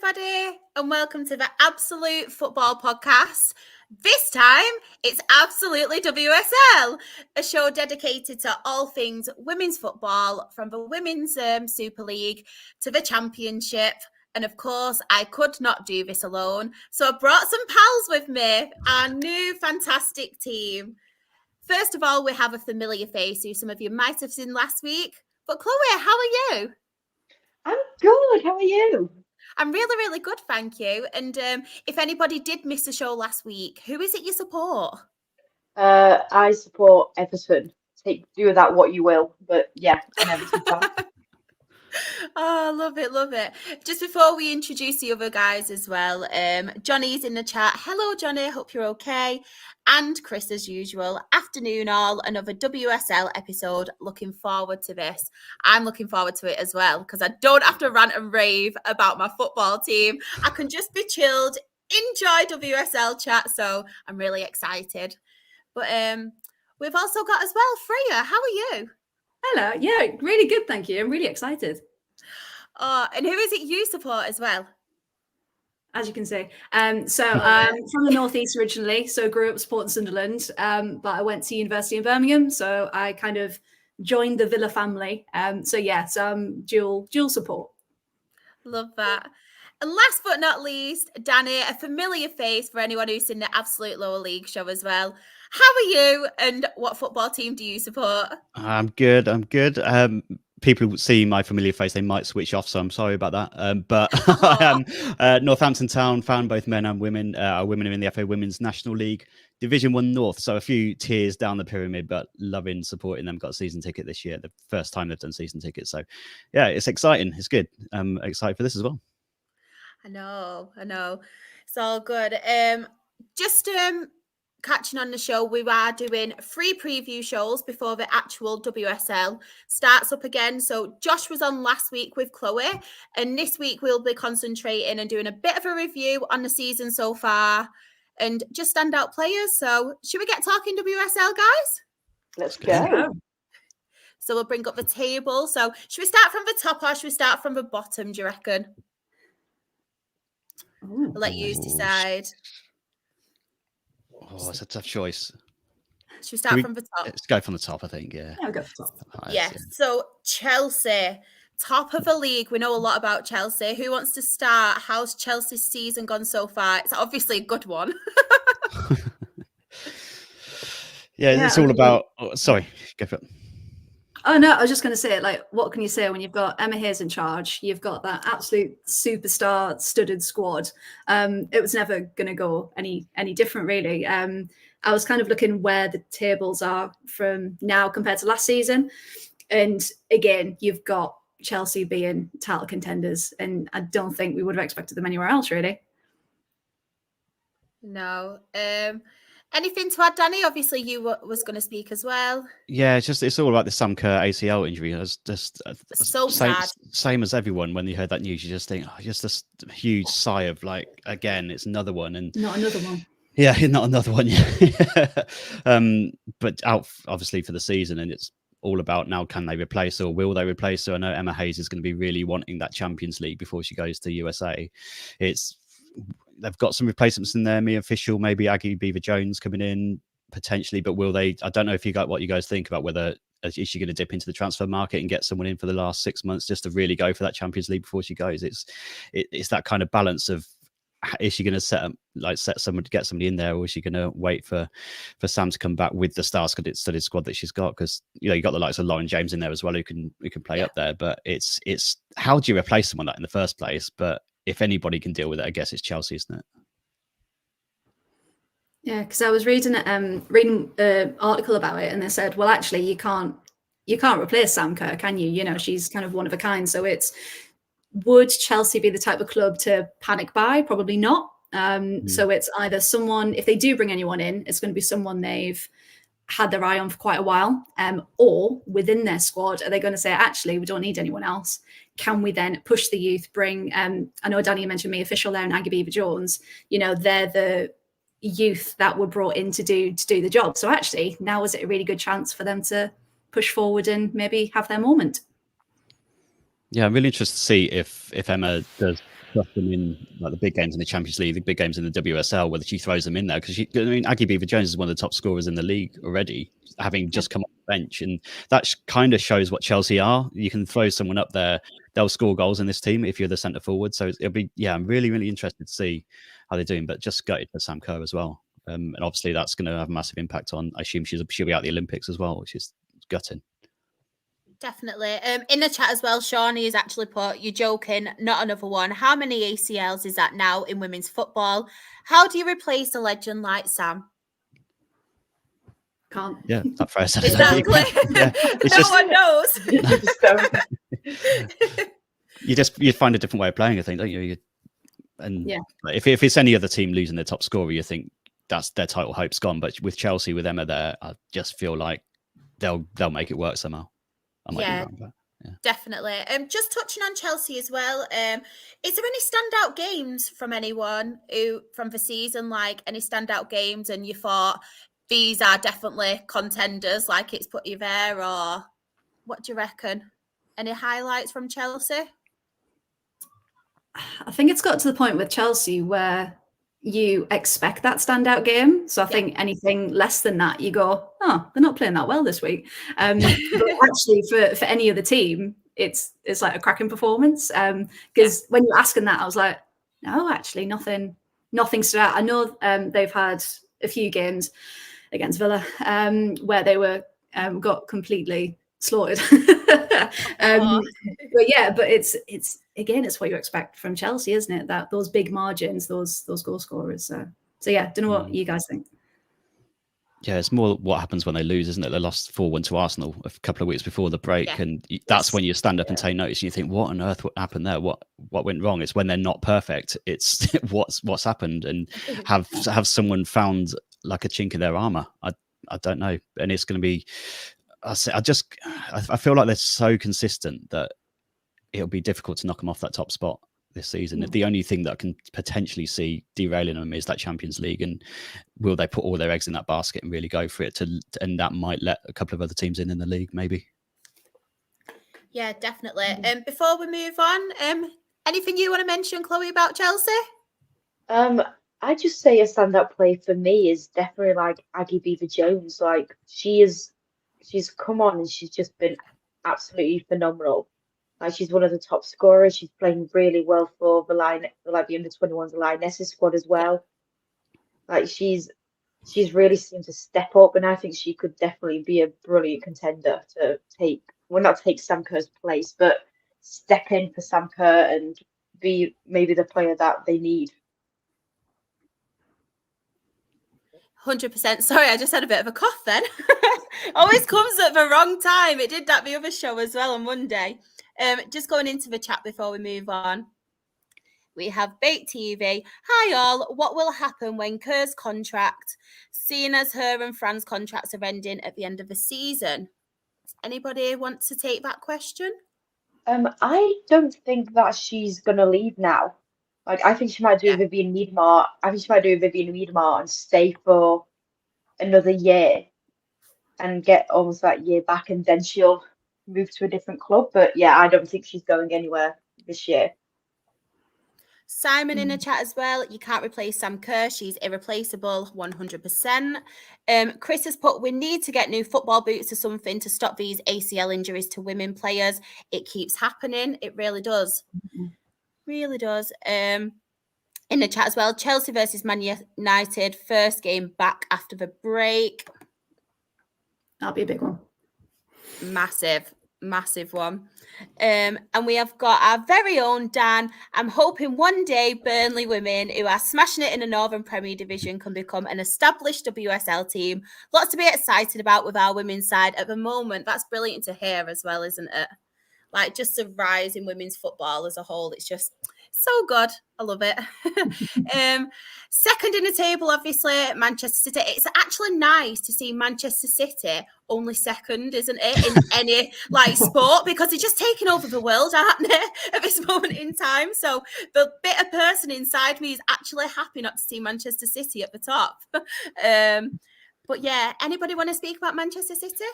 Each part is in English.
everybody, and welcome to the Absolute Football Podcast. This time, it's Absolutely WSL, a show dedicated to all things women's football, from the Women's Super League to the Championship. And of course, I could not do this alone, so I brought some pals with me, our new fantastic team. First of all, we have a familiar face who some of you might have seen last week. But Chloe, how are you? I'm good. How are you? I'm really, really good, thank you. And if anybody did miss the show last week, who is it you support? I support Everton. Do with that what you will, but yeah, I'm Everton fan. Oh, love it, love it. Just before we introduce the other guys as well, Johnny's in the chat. Hello, Johnny. Hope you're okay. And Chris, as usual. Afternoon, all. Another WSL episode. Looking forward to this. I'm looking forward to it as well because I don't have to rant and rave about my football team. I can just be chilled, enjoy WSL chat. So I'm really excited. But we've also got as well Freya. How are you? Hello. Yeah, really good, thank you. I'm really excited. And who is it you support as well? As you can see. So I'm from the Northeast originally, so grew up supporting Sunderland, but I went to university in Birmingham, so I kind of joined the Villa family. So I'm dual support. Love that. And last but not least, Danny, a familiar face for anyone who's seen the Absolute Lower League show as well. How are you and what football team do you support? I'm good. People see my familiar face, they might switch off, so I'm sorry about that. But I am Northampton Town fan, both men and women. Women are in the FA Women's National League Division 1 North, so a few tiers down the pyramid, but loving supporting them. Got a season ticket this year, the first time they've done season tickets. So yeah, it's exciting. It's good. I'm excited for this as well. I know. It's all good. Just catching on the show, we are doing 3 preview shows before the actual WSL starts up again. So Josh was on last week with Chloe, and this week we'll be concentrating and doing a bit of a review on the season so far and just standout players. So should we get talking WSL, guys? Let's go. So we'll bring up the table. So should we start from the top or should we start from the bottom, do you reckon? Ooh. I'll let you decide. Oh, it's a tough choice. Should we start from the top? Let's go from the top, I think, yeah. I'll go for top. Yes. Yeah. So Chelsea, top of the league. We know a lot about Chelsea. Who wants to start? How's Chelsea's season gone so far? It's obviously a good one. It's all about... Oh, sorry, go for it. Oh, no, I was just going to say, like, what can you say when you've got Emma Hayes in charge? You've got that absolute superstar studded squad. It was never going to go any different, really. I was kind of looking where the tables are from now compared to last season. And again, you've got Chelsea being title contenders. And I don't think we would have expected them anywhere else, really. No. Anything to add, Danny? Obviously, you was going to speak as well. Yeah, it's all about the Sam Kerr ACL injury. It was just so sad. Same as everyone when you heard that news. You just think, just this huge sigh of like, again, it's another one, and not another one. Yeah, not another one. But out obviously for the season, and it's all about now: can they replace her or will they replace her? I know Emma Hayes is going to be really wanting that Champions League before she goes to USA. They've got some replacements in there. Mia Official, maybe Aggie Beaver-Jones coming in potentially, but will they? I don't know if you got what you guys think about whether is she going to dip into the transfer market and get someone in for the last 6 months just to really go for that Champions League before she goes. It's that kind of balance of is she going to get somebody in there, or is she going to wait for Sam to come back with the star-studded squad that she's got? Because you got the likes of Lauren James in there as well who can play up there. But it's how do you replace someone like in the first place? But if anybody can deal with it, I guess it's Chelsea, isn't it? Yeah, because I was reading an article about it, and they said, well, actually, you can't replace Sam Kerr, can you? She's kind of one of a kind. So would Chelsea be the type of club to panic buy? Probably not. So it's either someone, if they do bring anyone in, it's going to be someone they've had their eye on for quite a while, or within their squad, are they going to say, actually, we don't need anyone else? Can we then push the youth, bring, I know Danny mentioned Mia Official there and Aggie Beaver-Jones, they're the youth that were brought in to do the job. So actually, now is it a really good chance for them to push forward and maybe have their moment? Yeah, I'm really interested to see if Emma does trust them in like the big games in the Champions League, the big games in the WSL, whether she throws them in there. Because I mean, Aggie Beaver-Jones is one of the top scorers in the league already, having just come off the bench. And that kind of shows what Chelsea are. You can throw someone up there, they'll score goals in this team if you're the centre forward. So it'll be, I'm really, really interested to see how they're doing, but just gutted for Sam Kerr as well. And obviously that's going to have a massive impact on, I assume she'll be out the Olympics as well, which is gutting. Definitely. In the chat as well, Shawnee has actually put, you're joking, not another one. How many ACLs is that now in women's football? How do you replace a legend like Sam? Can't. Yeah, that Freya said Exactly. Yeah, no one knows. You find a different way of playing, I think, don't you? If it's any other team losing their top scorer, you think that's their title hope's gone. But with Chelsea, with Emma there, I just feel like they'll make it work somehow. I might be wrong, but yeah. Definitely. Just touching on Chelsea as well. Is there any standout games from anyone from the season? Like any standout games, and you thought these are definitely contenders? Like it's put you there, or what do you reckon? Any highlights from Chelsea? I think it's got to the point with Chelsea where you expect that standout game. So I think anything less than that, you go, oh, they're not playing that well this week. But actually, for any other team, it's like a cracking performance. Because when you're asking that, I was like, no, actually, nothing stood out. I know they've had a few games against Villa where they were got completely slaughtered. But it's again, it's what you expect from Chelsea, isn't it? That those big margins, those goal scorers. So yeah, don't know what you guys think. Yeah, it's more what happens when they lose, isn't it? They lost 4-1 to Arsenal a couple of weeks before the break, and that's when you stand up and take notice. And you think, "What on earth happened there? What went wrong?" It's when they're not perfect. It's what's happened, and have someone found like a chink in their armor. I don't know, and it's going to be. I feel like they're so consistent that it'll be difficult to knock them off that top spot this season. The only thing that I can potentially see derailing them is that Champions League, and will they put all their eggs in that basket and really go for it? And that might let a couple of other teams in the league, maybe. Yeah, definitely. Before we move on, anything you want to mention, Chloe, about Chelsea? I just say a standout play for me is definitely like Aggie Beaver-Jones. Like she's come on and she's just been absolutely phenomenal. Like she's one of the top scorers. She's playing really well for the under-21s, the Lionesses squad as well. Like she's really seemed to step up, and I think she could definitely be a brilliant contender to not take Sam Kerr's place, but step in for Sam Kerr and be maybe the player that they need. 100%. Sorry, I just had a bit of a cough then. Always comes at the wrong time. It did that the other show as well on Monday. Just going into the chat before we move on. We have Bait TV. Hi all. What will happen when Kerr's contract, seeing as her and Fran's contracts are ending at the end of the season? Anybody want to take that question? I don't think that she's gonna leave now. Like I think she might do Vivian Miedema. I think she might do Vivian Miedema and stay for another year and get almost that year back, and then she'll move to a different club. But yeah, I don't think she's going anywhere this year. Simon in the chat as well. You can't replace Sam Kerr. She's irreplaceable, 100%. Chris has put, we need to get new football boots or something to stop these ACL injuries to women players. It keeps happening. It really does. Really does. In the chat as well, Chelsea versus Man United, first game back after the break. That'll be a big one. Massive one. And we have got our very own Dan. I'm hoping one day Burnley women, who are smashing it in the Northern Premier Division, can become an established WSL team. Lots to be excited about with our women's side at the moment. That's brilliant to hear as well, isn't it? Like just the rise in women's football as a whole. It's just so good. I love it. Second in the table, obviously, Manchester City. It's actually nice to see Manchester City only second, isn't it, in any sport, because they're just taking over the world, aren't they, at this moment in time? So the bitter person inside me is actually happy not to see Manchester City at the top. But yeah, anybody want to speak about Manchester City?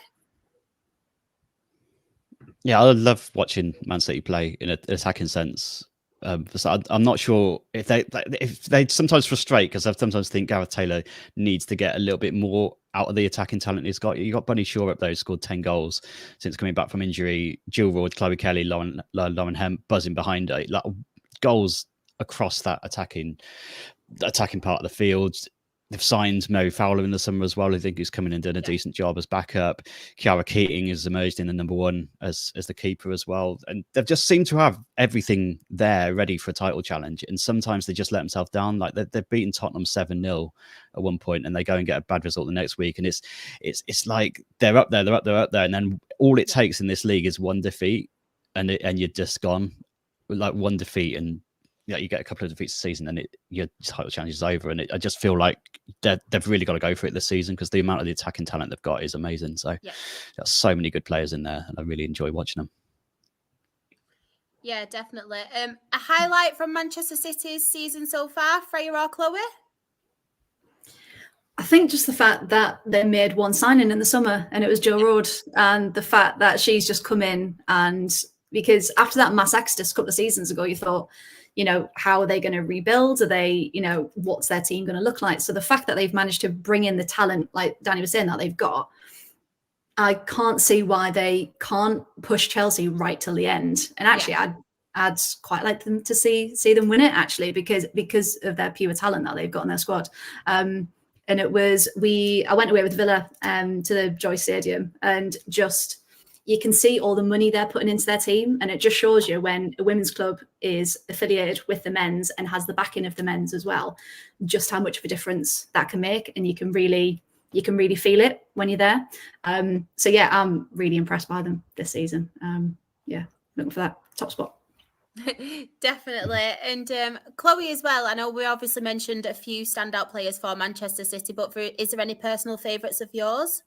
Yeah, I love watching Man City play in an attacking sense. So I'm not sure if they sometimes frustrate, because I sometimes think Gareth Taylor needs to get a little bit more out of the attacking talent he's got. You got Bunny Shaw up there, who scored 10 goals since coming back from injury. Jill Roord, Chloe Kelly, Lauren Hemp buzzing behind her. Like, goals across that attacking part of the field. They've signed Mary Fowler in the summer as well, I think, who's coming in and doing a decent job as backup. Kiara Keating has emerged in the number one as the keeper as well. And they've just seemed to have everything there ready for a title challenge. And sometimes they just let themselves down. Like, they've beaten Tottenham 7-0 at one point, and they go and get a bad result the next week. And it's like they're up there. And then all it takes in this league is one defeat, and you're just gone. Like, one defeat, and you get a couple of defeats a season, and your title challenge is over. And I just feel like they've really got to go for it this season, because the amount of the attacking talent they've got is amazing. So there's so many good players in there, and I really enjoy watching them. Yeah, definitely. A highlight from Manchester City's season so far, Freya or Chloe? I think just the fact that they made one signing in the summer, and it was Jill Roord, and the fact that she's just come in, and because after that mass exodus a couple of seasons ago, you thought, how are they going to rebuild? Are they, what's their team going to look like? So the fact that they've managed to bring in the talent, like Danny was saying, that they've got, I can't see why they can't push Chelsea right till the end. And actually, I'd quite like them to see them win it, actually, because of their pure talent that they've got in their squad. And it was, I went away with Villa to the Joy Stadium, and just, you can see all the money they're putting into their team. And it just shows you, when a women's club is affiliated with the men's and has the backing of the men's as well, just how much of a difference that can make. And you can really feel it when you're there. So yeah, I'm really impressed by them this season. Looking for that top spot. Definitely. And Chloe as well, I know we obviously mentioned a few standout players for Manchester City, but is there any personal favourites of yours?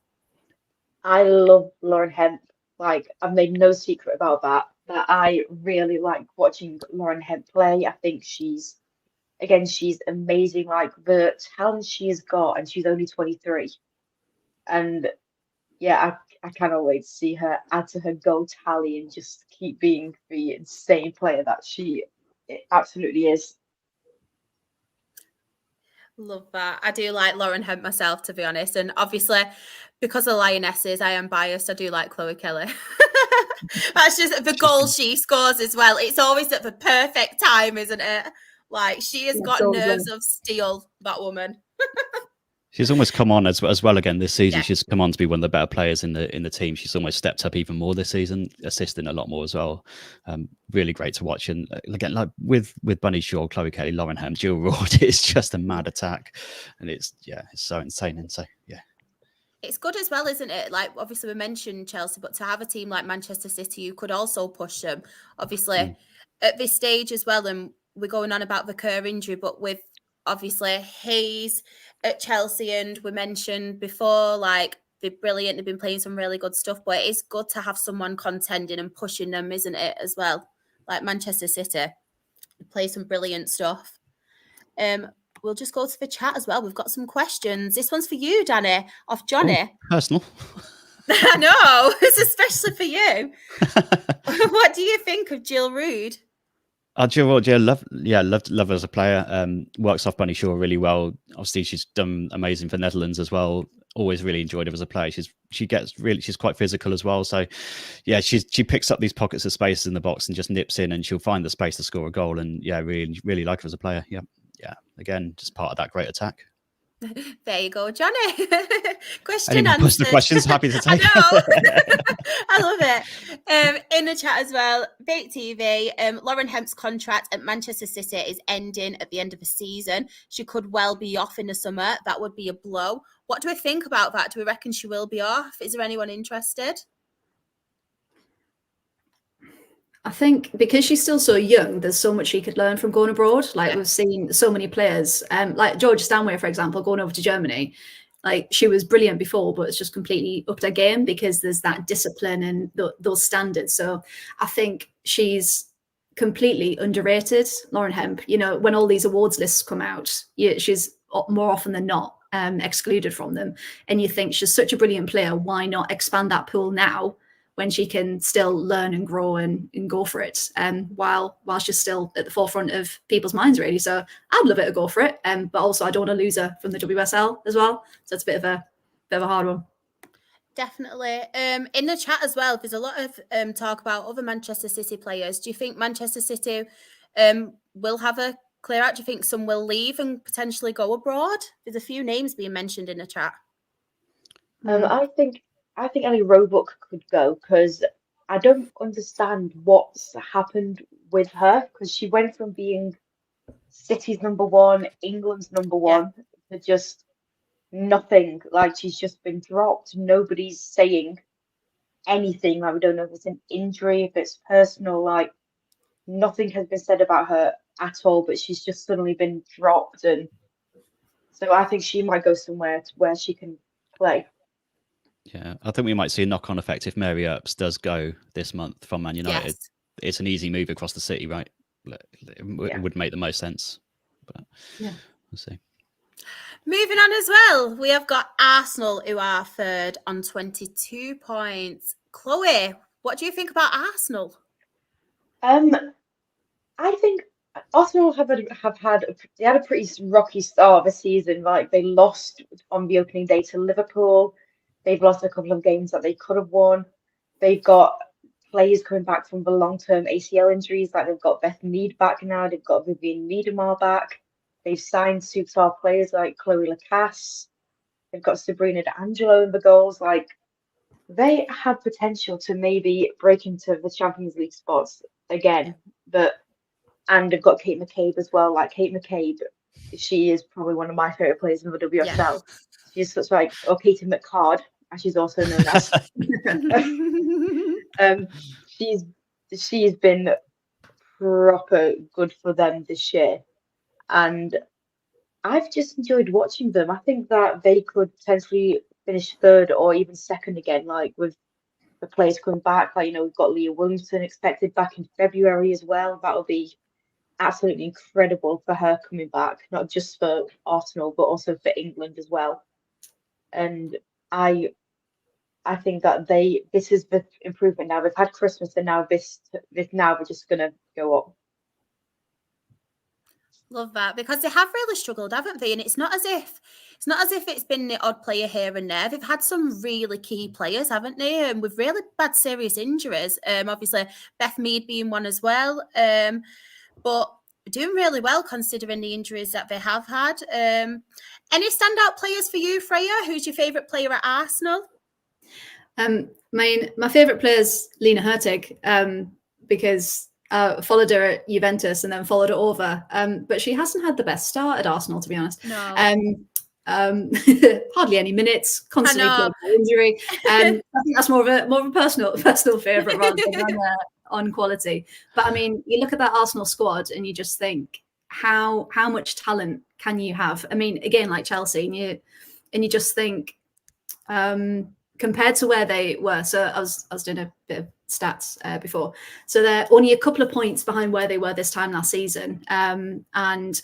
I love Lauren Hemp. Like, I've made no secret about that I really like watching Lauren Hemp play. I think she's amazing. Like, the talent she has got, and she's only 23. And yeah, I cannot wait to see her add to her goal tally and just keep being the insane player that she absolutely is. Love that. I do like Lauren Hemp myself, to be honest. And obviously, because of Lionesses, I am biased. I do like Chloe Kelly. That's just the goal she scores as well. It's always at the perfect time, isn't it? Like, she has got nerves of steel, that woman. She's almost come on as well again this season. Yeah. She's come on to be one of the better players in the team. She's almost stepped up even more this season, assisting a lot more as well. Really great to watch. And again, like with Bunny Shaw, Chloe Kelly, Lauren Hemp, Jill Roord, it's just a mad attack, and it's so insane. And so it's good as well, isn't it? Like, obviously we mentioned Chelsea, but to have a team like Manchester City, you could also push them. Obviously, at this stage as well, and we're going on about the Kerr injury, but with obviously Hayes at Chelsea, and we mentioned before, like, they're brilliant. They've been playing some really good stuff, but it is good to have someone contending and pushing them, isn't it, as well? Like Manchester City, they play some brilliant stuff. We'll just go to the chat as well. We've got some questions. This one's for you, Danny, off Johnny. Oh, personal. I know, it's especially for you. What do you think of Jill Roord? Jill Roord, love her as a player. Works off Bunny Shaw really well. Obviously, she's done amazing for Netherlands as well. Always really enjoyed her as a player. She's quite physical as well. So yeah, she picks up these pockets of space in the box and just nips in, and she'll find the space to score a goal. And yeah, really like her as a player. Yeah. Again, just part of that great attack. There you go, Johnny. Question Any answered. personal questions? Happy to take. I know. I love it. In the chat as well, Bake TV, Lauren Hemp's contract at Manchester City is ending at the end of the season. She could well be off in the summer. That would be a blow. What do we think about that? Do we reckon she will be off? Is there anyone interested? I think because she's still so young, there's so much she could learn from going abroad. Like, we've seen so many players, like Georgia Stanway, for example, going over to Germany. Like, she was brilliant before, but it's just completely upped her game because there's that discipline and those standards. So I think she's completely underrated, Lauren Hemp. When all these awards lists come out, she's more often than not excluded from them. And you think she's such a brilliant player. Why not expand that pool now when she can still learn and grow and go for it, while she's still at the forefront of people's minds, really. So I'd love her to go for it, but also I don't want to lose her from the WSL as well. So it's a bit of a hard one. Definitely. In the chat as well, there's a lot of talk about other Manchester City players. Do you think Manchester City will have a clear out? Do you think some will leave and potentially go abroad? There's a few names being mentioned in the chat. I think Ellie Roebuck could go because I don't understand what's happened with her, because she went from being City's number one, England's number one, to just nothing. Like, she's just been dropped. Nobody's saying anything. Like, we don't know if it's an injury, if it's personal. Like, nothing has been said about her at all, but she's just suddenly been dropped. And so I think she might go somewhere where she can play. Yeah, I think we might see a knock-on effect if Mary Earps does go this month from Man United. Yes. It's an easy move across the city, right? It would make the most sense. But we'll see. Moving on as well, we have got Arsenal, who are third on 22 points. Chloe, what do you think about Arsenal? I think Arsenal have had a pretty rocky start of the season. Like, they lost on the opening day to Liverpool. They've lost a couple of games that they could have won. They've got players coming back from the long-term ACL injuries. Like, they've got Beth Mead back now. They've got Vivian Miedemar back. They've signed superstar players like Chloe Lacasse. They've got Sabrina D'Angelo in the goals. Like, they have potential to maybe break into the Champions League spots again. And they've got Kate McCabe as well. Like, Kate McCabe, she is probably one of my favorite players in the WSL. Yeah. She's such like, or Katie McCard, as she's also known as. She's been proper good for them this year, and I've just enjoyed watching them. I think that they could potentially finish third or even second again, like with the players coming back. Like, we've got Leah Williamson expected back in February as well. That'll be absolutely incredible for her coming back, not just for Arsenal, but also for England as well. And I think that this is the improvement now. They've had Christmas, and now now we're just gonna go up. Love that, because they have really struggled, haven't they? And it's not as if it's been the odd player here and there. They've had some really key players, haven't they? And with really bad, serious injuries. Obviously Beth Mead being one as well. But doing really well considering the injuries that they have had. Any standout players for you, Freya? Who's your favourite player at Arsenal? My favourite player is Lena Hurtig, because I followed her at Juventus and then followed her over. But she hasn't had the best start at Arsenal, to be honest. No. Hardly any minutes, constantly playing for injury. I think that's more of a personal favourite rather than on quality. But I mean, you look at that Arsenal squad and you just think, how much talent can you have? I mean, again, like Chelsea, and you just think, compared to where they were. So I was doing a bit of stats before. So they're only a couple of points behind where they were this time last season. And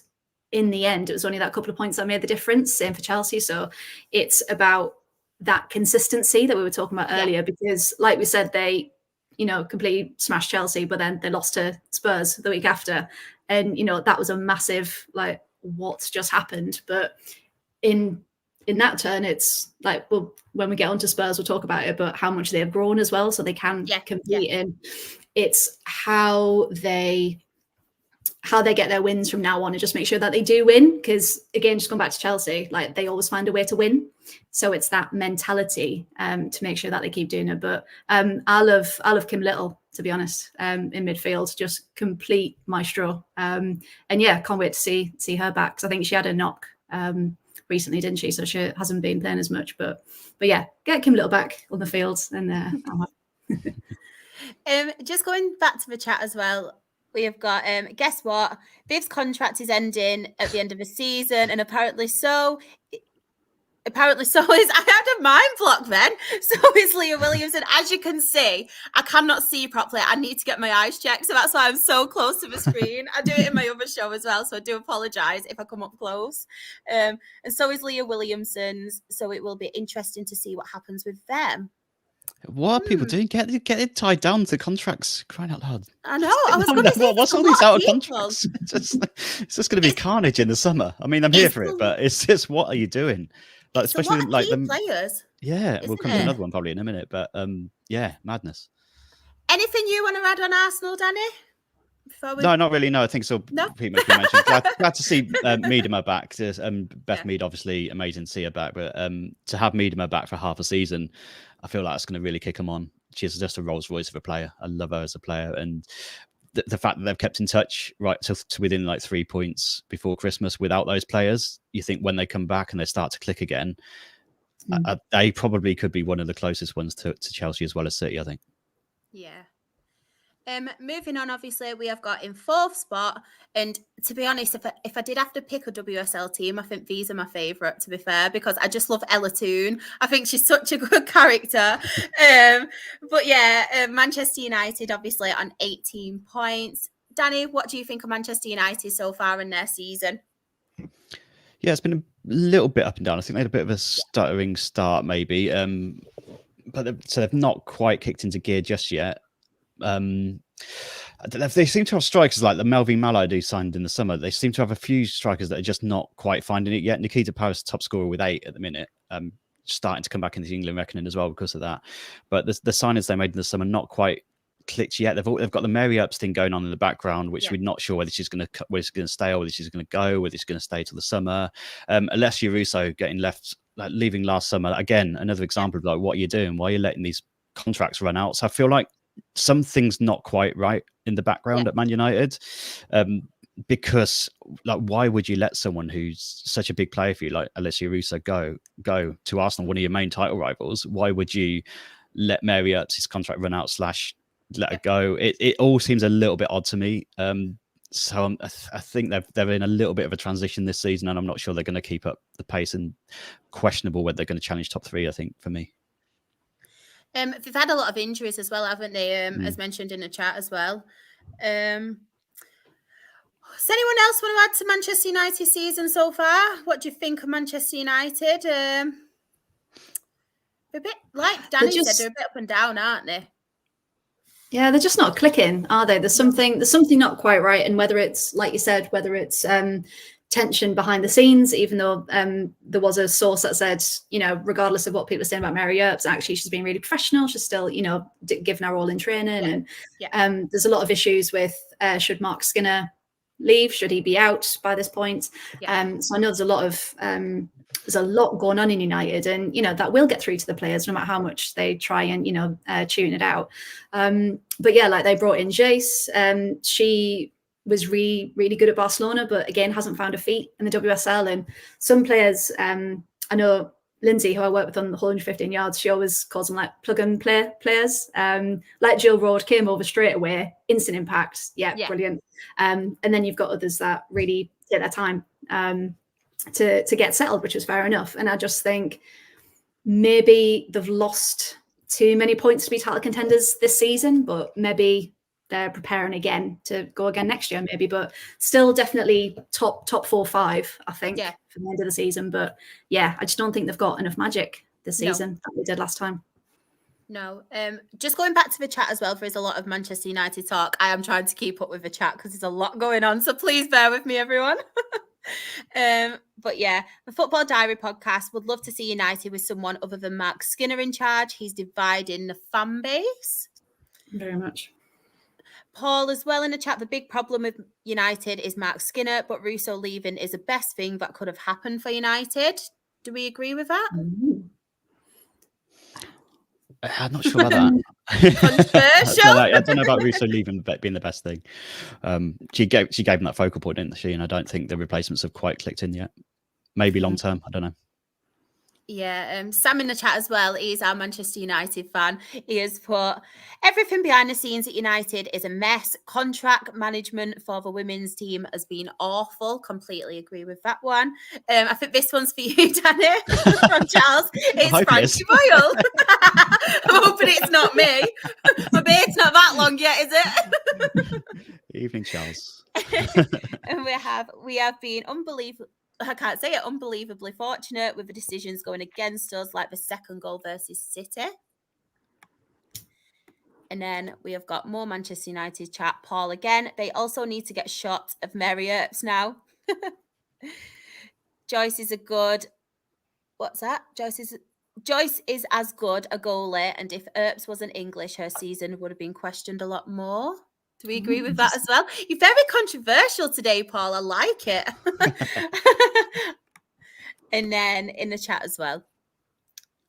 in the end, it was only that couple of points that made the difference. Same for Chelsea. So it's about that consistency that we were talking about earlier, because like we said, they, completely smashed Chelsea, but then they lost to Spurs the week after. And, that was a massive, like, what's just happened? But in that turn, it's like, well, when we get onto Spurs, we'll talk about it, but how much they have grown as well, so they can compete. And it's how they get their wins from now on, and just make sure that they do win. Because again, just going back to Chelsea, like, they always find a way to win. So it's that mentality to make sure that they keep doing it. But I love Kim Little, to be honest, in midfield, just complete maestro. And yeah, can't wait to see her back, because I think she had a knock recently, didn't she? So she hasn't been playing as much, but yeah, get Kim Little back on the field, and just going back to the chat as well, we have got guess what, Viv's contract is ending at the end of the season, and apparently so is I had a mind block then. So is Leah Williamson. As you can see, I cannot see properly. I need to get my eyes checked, so that's why I'm so close to the screen. I do it in my other show as well, so I do apologise if I come up close. And so is Leah Williamson's, so it will be interesting to see what happens with them. What are people doing? Get it tied down to contracts. Crying out loud. I know. I was going to say, What's it's a all these lot out of of contracts? It's just going to be carnage in the summer. I mean, I'm here it's for it, a- but it's just what are you doing? Like, It's a especially lot of like key the players, yeah. We'll isn't come to it? another one probably in a minute, but yeah, madness. Anything you want to add on Arsenal, Danny? Before we... No, not really. No, I think it's all No? pretty much been mentioned. Glad to see Miedema back. Beth Yeah. Mead, obviously, amazing to see her back. But to have Miedema back for half a season, I feel like it's going to really kick them on. She's just a Rolls Royce of a player. I love her as a player. And the fact that they've kept in touch right to within like 3 points before Christmas without those players, you think when they come back and they start to click again, they probably could be one of the closest ones to Chelsea as well as City, I think. Yeah. Moving on, obviously, we have got in 4th spot. And to be honest, if I did have to pick a WSL team, I think these are my favourite, to be fair, because I just love Ella Toon. I think she's such a good character. But yeah, Manchester United, obviously, on 18 points. Danny, what do you think of Manchester United so far in their season? Yeah, it's been a little bit up and down. I think they had a bit of a stuttering start, maybe. But they've not quite kicked into gear just yet. They seem to have strikers like the Melvin Mallard who signed in the summer. They seem to have a few strikers that are just not quite finding it yet. Nikita Paris, top scorer with 8 at the minute, starting to come back into the England reckoning as well because of that. But the signings they made in the summer not quite clicked yet. They've got the Mary Earps thing going on in the background, which we're not sure whether she's going to stay or whether she's going to go, whether she's going to stay till the summer. Alessia Russo getting left, like leaving last summer. Again, another example of like what you're doing, why you're letting these contracts run out. So I feel like something's not quite right in the background at Man United, because like why would you let someone who's such a big player for you like Alessia Russo go to Arsenal, one of your main title rivals? Why would you let Mary Earps' contract run out / let her go? It all seems a little bit odd to me. So I think they're in a little bit of a transition this season, and I'm not sure they're going to keep up the pace, and questionable whether they're going to challenge top 3, I think, for me. They've had a lot of injuries as well, haven't they? As mentioned in the chat as well. Does anyone else want to add to Manchester United season so far? What do you think of Manchester United? A bit like Danny said, they're a bit up and down, aren't they? Yeah, they're just not clicking, are they? There's something not quite right, and whether it's like you said, whether it's tension behind the scenes, even though there was a source that said, regardless of what people are saying about Mary Earps, actually she's been really professional. She's still, giving her all in training, and there's a lot of issues with should Mark Skinner leave? Should he be out by this point? So I know there's a lot going on in United, and that will get through to the players no matter how much they try and tune it out. But yeah, like they brought in Jace. She was really, really good at Barcelona, but again, hasn't found her feet in the WSL. And some players, I know Lindsay, who I work with on the 115 yards, she always calls them like plug and play players. Like Jill Road came over straight away, instant impact. Yeah. Brilliant. And then you've got others that really take their time to get settled, which is fair enough. And I just think maybe they've lost too many points to be title contenders this season, but maybe they're preparing again to go again next year, maybe. But still definitely top 4-5, I think, for the end of the season. But yeah, I just don't think they've got enough magic this season that they did last time. No. Just going back to the chat as well, there's a lot of Manchester United talk. I am trying to keep up with the chat because there's a lot going on. So please bear with me, everyone. But yeah, the Football Diary podcast would love to see United with someone other than Mark Skinner in charge. He's dividing the fan base. Very much. Paul as well in the chat, the big problem with United is Mark Skinner, but Russo leaving is the best thing that could have happened for United. Do we agree with that? I'm not sure about that. Controversial. I don't know about Russo leaving being the best thing. She gave him that focal point, didn't she? And I don't think the replacements have quite clicked in yet. Maybe long term, I don't know. Yeah, Sam in the chat as well. He's our Manchester United fan. He has put everything behind the scenes at United is a mess. Contract management for the women's team has been awful. Completely agree with that one. I think this one's for you, Danny, from Charles. It's Frankie Boyle. I'm hoping it's not me. My beard's not that long yet, is it? Evening, Charles. And we have been unbelievably fortunate with the decisions going against us, like the second goal versus City. And then we have got more Manchester United chat. Paul again. They also need to get shots of Mary Earps now. Joyce is a good. What's that? Joyce is as good a goalie, and if Earps wasn't English, her season would have been questioned a lot more. Do we agree with that as well? You're very controversial today, Paul. I like it. And then in the chat as well.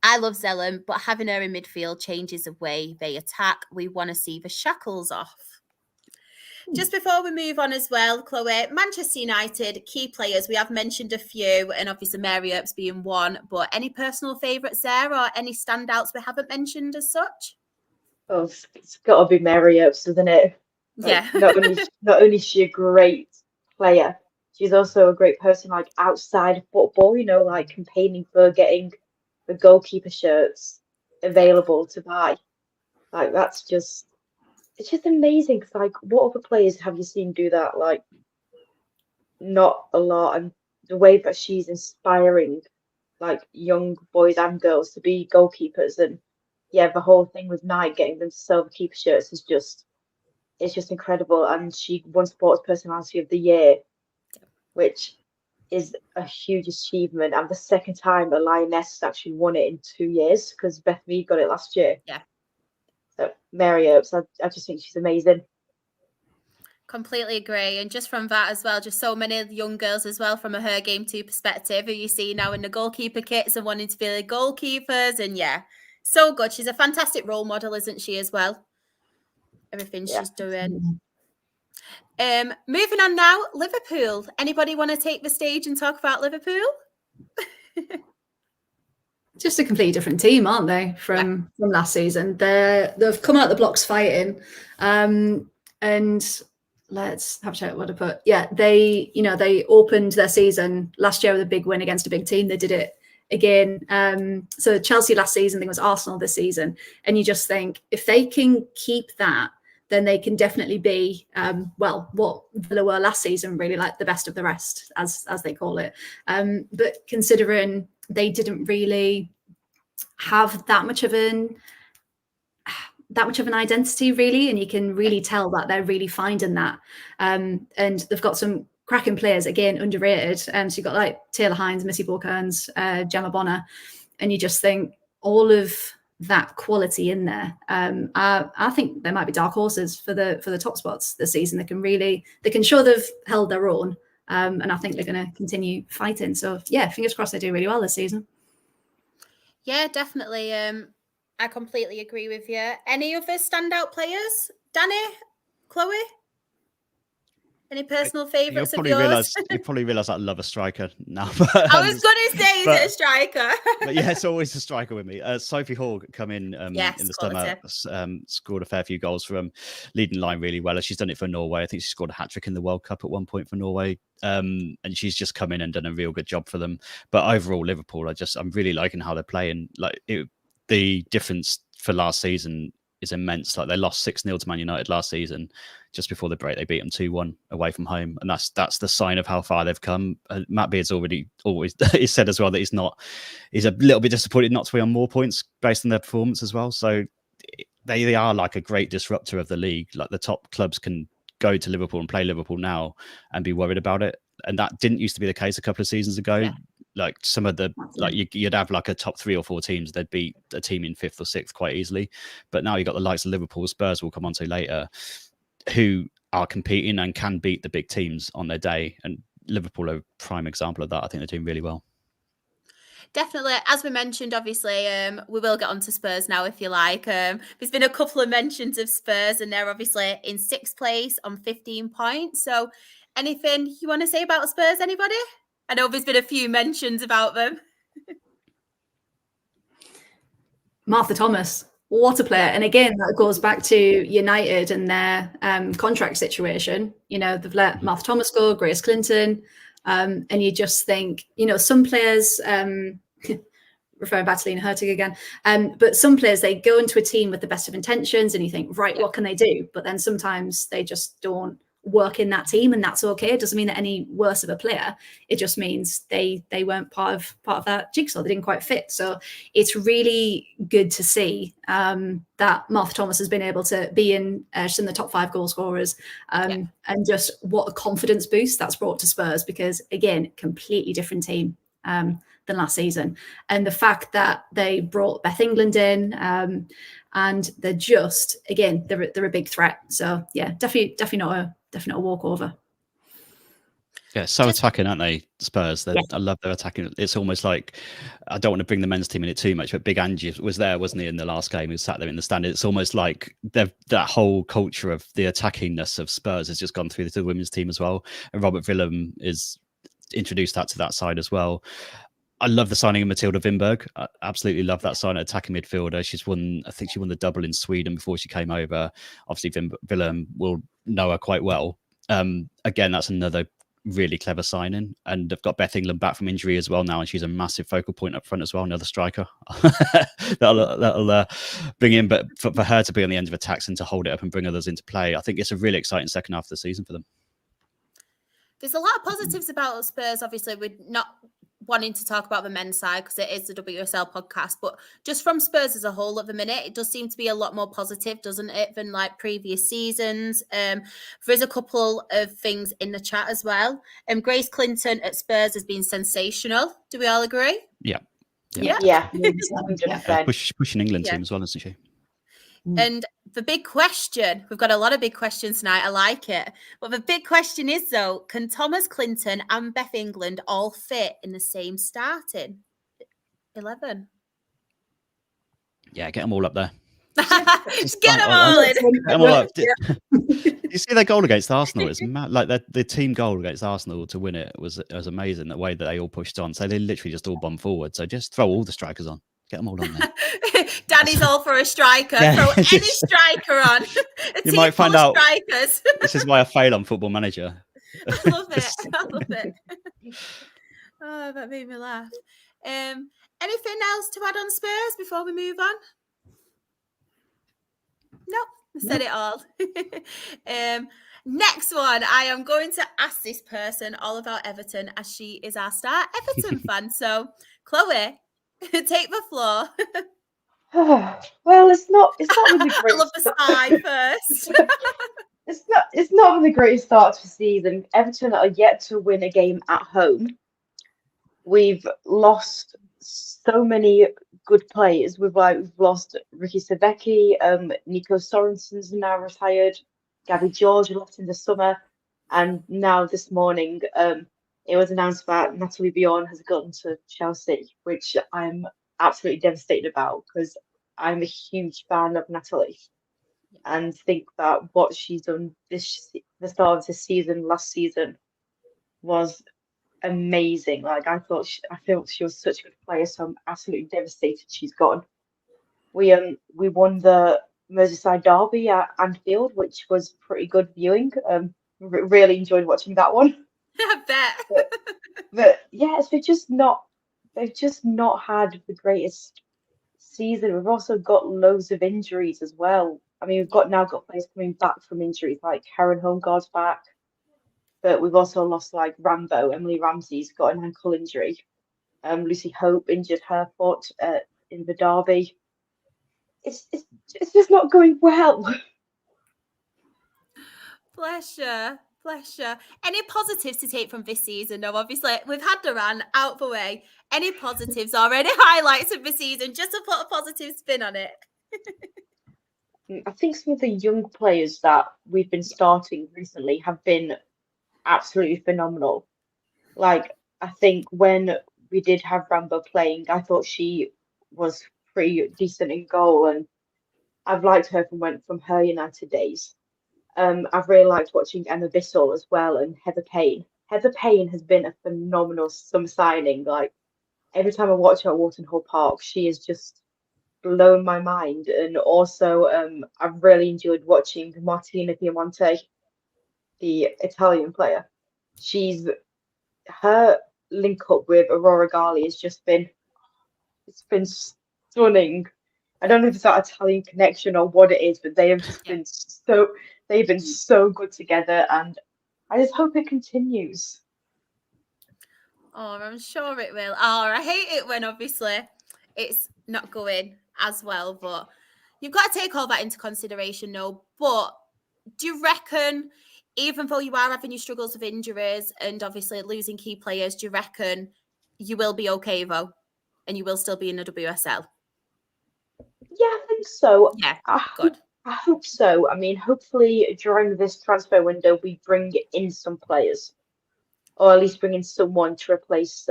I love Zellum, but having her in midfield changes the way they attack. We want to see the shackles off. Just before we move on as well, Chloe, Manchester United, key players, we have mentioned a few, and obviously Mary Earps being one, but any personal favourites there or any standouts we haven't mentioned as such? Oh, it's got to be Mary Earps, isn't it? Yeah. Not only is she a great player, she's also a great person, like outside of football, like campaigning for getting the goalkeeper shirts available to buy. Like, it's just amazing. 'Cause, like, what other players have you seen do that? Like, not a lot. And the way that she's inspiring, like, young boys and girls to be goalkeepers, and yeah, the whole thing with Nike getting them to sell the keeper shirts is it's just incredible. And she won Sports Personality of the Year, which is a huge achievement, and the second time a Lioness has actually won it in 2 years, because Beth Mead got it last year. Yeah. So Mary Earps, I just think she's amazing. Completely agree. And just from that as well, just so many young girls as well from a Her Game 2 perspective who you see now in the goalkeeper kits and wanting to be the goalkeepers. And yeah, so good. She's a fantastic role model, isn't she, as well? Everything she's doing. Moving on now, Liverpool. Anybody want to take the stage and talk about Liverpool? Just a completely different team, aren't they, from last season? They've come out the blocks fighting, and let's have a check what I put. Yeah, they opened their season last year with a big win against a big team. They did it again. So Chelsea last season, I think it was Arsenal this season, and you just think if they can keep that, then they can definitely be what Villa were last season, really, like the best of the rest, as they call it. But considering they didn't really have that much of an identity, really, and you can really tell that they're really finding that. And they've got some cracking players, again, underrated. So you've got like Taylor Hines, Missy Borkerns, Gemma Bonner, and you just think all of that quality in there. I think there might be dark horses for the top spots this season. They can show they've held their own. And I think they're going to continue fighting. So, yeah, fingers crossed they do really well this season. Yeah, definitely. I completely agree with you. Any other standout players? Danny? Chloe? Any personal favourites of yours? You'll probably realise I love a striker now. I was going to say, is it a striker? But yeah, it's always a striker with me. Sophie Hall come in in the summer, scored a fair few goals from leading line really well. She's done it for Norway. I think she scored a hat-trick in the World Cup at one point for Norway. And she's just come in and done a real good job for them. But overall, Liverpool, I'm really liking how they're playing. The difference for last season is immense. Like, they lost 6-0 to Man United last season. Just before the break, they beat them 2-1 away from home, and that's the sign of how far they've come. Matt Beard's always he said as well that he's a little bit disappointed not to be on more points based on their performance as well. So they are like a great disruptor of the league. Like, the top clubs can go to Liverpool and play Liverpool now and be worried about it, and that didn't used to be the case a couple of seasons ago. Yeah. Like, some of the you'd have like a top 3 or 4 teams, they'd beat a team in 5th or 6th quite easily. But now you've got the likes of Liverpool, Spurs we'll come on to later, who are competing and can beat the big teams on their day. And Liverpool are a prime example of that. I think they're doing really well. Definitely. As we mentioned, obviously, we will get on to Spurs now, if you like. There's been a couple of mentions of Spurs, and they're obviously in 6th place on 15 points. So anything you want to say about Spurs, anybody? I know there's been a few mentions about them. Martha Thomas, what a player. And again, that goes back to United and their contract situation. They've let Martha Thomas go, Grace Clinton, and you just think, some players, referring back to Lena Hurtig again, but some players, they go into a team with the best of intentions and you think, right, what can they do? But then sometimes they just don't work in that team, and that's okay. It doesn't mean they're any worse of a player. It just means they weren't part of that jigsaw. They didn't quite fit. So it's really good to see that Martha Thomas has been able to be in she's in the top 5 goal scorers, and just what a confidence boost that's brought to Spurs, because again, completely different team than last season. And the fact that they brought Beth England in, and they're just, again, they're a big threat. So yeah, definitely not a walkover. Yeah, so attacking, aren't they, Spurs? I love their attacking. It's almost like, I don't want to bring the men's team in it too much, but Big Angie was there, wasn't he, in the last game? He sat there in the stand. It's almost like that whole culture of the attackingness of Spurs has just gone through to the women's team as well. And Robert Willem is introduced that to that side as well. I love the signing of Matilda Wimberg. I absolutely love that sign, attacking midfielder. I think she won the double in Sweden before she came over. Obviously, Willem will know her quite well. Again, that's another really clever signing, and they've got Beth England back from injury as well now, and she's a massive focal point up front as well, another striker that'll bring in, but for her to be on the end of attacks and to hold it up and bring others into play, I think it's a really exciting second half of the season for them. There's a lot of positives about Spurs. Obviously, we're not wanting to talk about the men's side because it is the WSL podcast, but just from Spurs as a whole at the minute, it does seem to be a lot more positive, doesn't it, than like previous seasons. There's a couple of things in the chat as well. Grace Clinton at Spurs has been sensational. Do we all agree? Yeah. 100%. Pushing England team as well, isn't she? And the big question, we've got a lot of big questions tonight. I like it. But the big question is, though, can Thomas Clinton and Beth England all fit in the same starting 11? Yeah, get them all up there. Just get them all in. Get them all up. You see their goal against Arsenal? It's mad. Like the team goal against Arsenal to win it was amazing. The way that they all pushed on. So they literally just all bombed forward. So just throw all the strikers on. Get them all on there. Danny's all for a striker. Yeah. Throw any striker on. You might find out. Strikers. This is why I fail on Football Manager. I love it. Oh, that made me laugh. Anything else to add on Spurs before we move on? Nope, I said it all. Next one, I am going to ask this person all about Everton, as she is our star Everton fan. So, Chloe, take the floor. Well, it's not with the great. I love the sigh first. It's not with the greatest start to the season. Everton are yet to win a game at home. We've lost so many good players. We've lost Ricky Savecki, Nico Sorensen's now retired, Gabby George left in the summer, and now this morning it was announced that Natalie Bjorn has gone to Chelsea, which I'm absolutely devastated about because I'm a huge fan of Natalie and think that what she's done the start of this season, last season, was amazing. Like I felt she was such a good player, so I'm absolutely devastated she's gone. We won the Merseyside derby at Anfield, which was pretty good viewing. Really enjoyed watching that one. I bet. But yes, they've just not had the greatest season. We've also got loads of injuries as well. I mean, we've now got players coming back from injuries, like Karen Holmgaard's back, but we've also lost like Rambo. Emily Ramsey's got an ankle injury. Lucy Hope injured her foot in the derby. It's just not going well. Bless you. Any positives to take from this season? No, obviously we've had the run out the way. Any positives or any highlights of the season, just to put a positive spin on it? I think some of the young players that we've been starting recently have been absolutely phenomenal. Like, I think when we did have Rambo playing, I thought she was pretty decent in goal, and I've liked her from her United days. I've really liked watching Emma Bissell as well, and Heather Payne. Heather Payne has been a phenomenal summer signing. Like, every time I watch her at Walton Hall Park, she is just blown my mind. And also, I've really enjoyed watching Martina Piemonte, the Italian player. Her link up with Aurora Gali has just been stunning. I don't know if it's that Italian connection or what it is, but they have just been they've been so good together, and I just hope it continues. Oh, I'm sure it will. Oh, I hate it when obviously it's not going as well, but you've got to take all that into consideration, no. But do you reckon, even though you are having your struggles with injuries and obviously losing key players, do you reckon you will be okay though? And you will still be in the WSL? Yeah, I think so. Yeah, I good. hope so. I mean, hopefully during this transfer window we bring in some players, or at least bring in someone to replace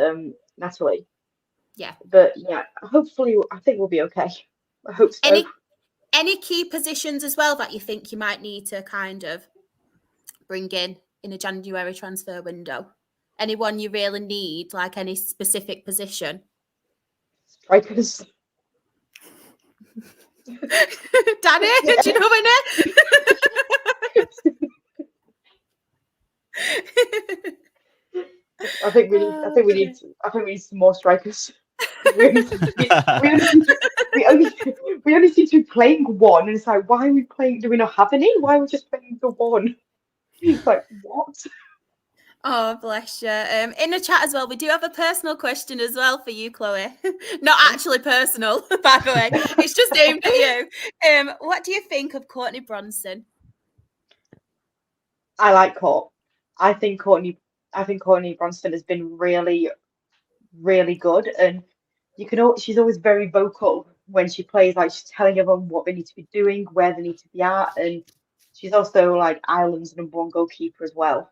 Natalie. Yeah. But yeah, hopefully I think we'll be okay. I hope so. Any key positions as well that you think you might need to kind of bring in a January transfer window? Anyone you really need, like any specific position? Strikers. Danny, Yeah. do you know my name? I think we need some more strikers. We only seem to be, we only seem to be playing one, and it's like, why are we playing? Do we not have any? Why are we just playing the one? It's like, what? Oh, bless you. In the chat as well, we do have a personal question as well for you, Chloe. Not actually personal, by the way. It's just aimed at you. What do you think of Courtney Bronson? I like Court. I think Courtney Bronston has been really, really good, and she's always very vocal when she plays. Like, she's telling everyone what they need to be doing, where they need to be at, and she's also like Ireland's #1 goalkeeper as well.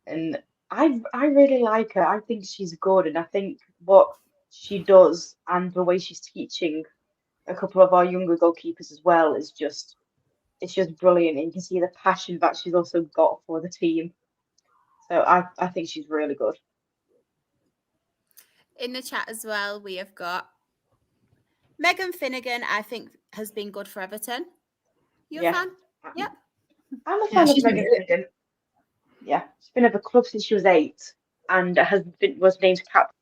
And I really like her. I think she's good, and I think what she does and the way she's teaching a couple of our younger goalkeepers as well is just it's just brilliant. And you can see the passion that she's also got for the team. So I think she's really good. In the chat as well, we have got Megan Finnegan, I think, has been good for Everton. You a fan? Yep. I'm a fan of Megan Finnegan. Yeah, she's been at the club since she was 8 and was named captain.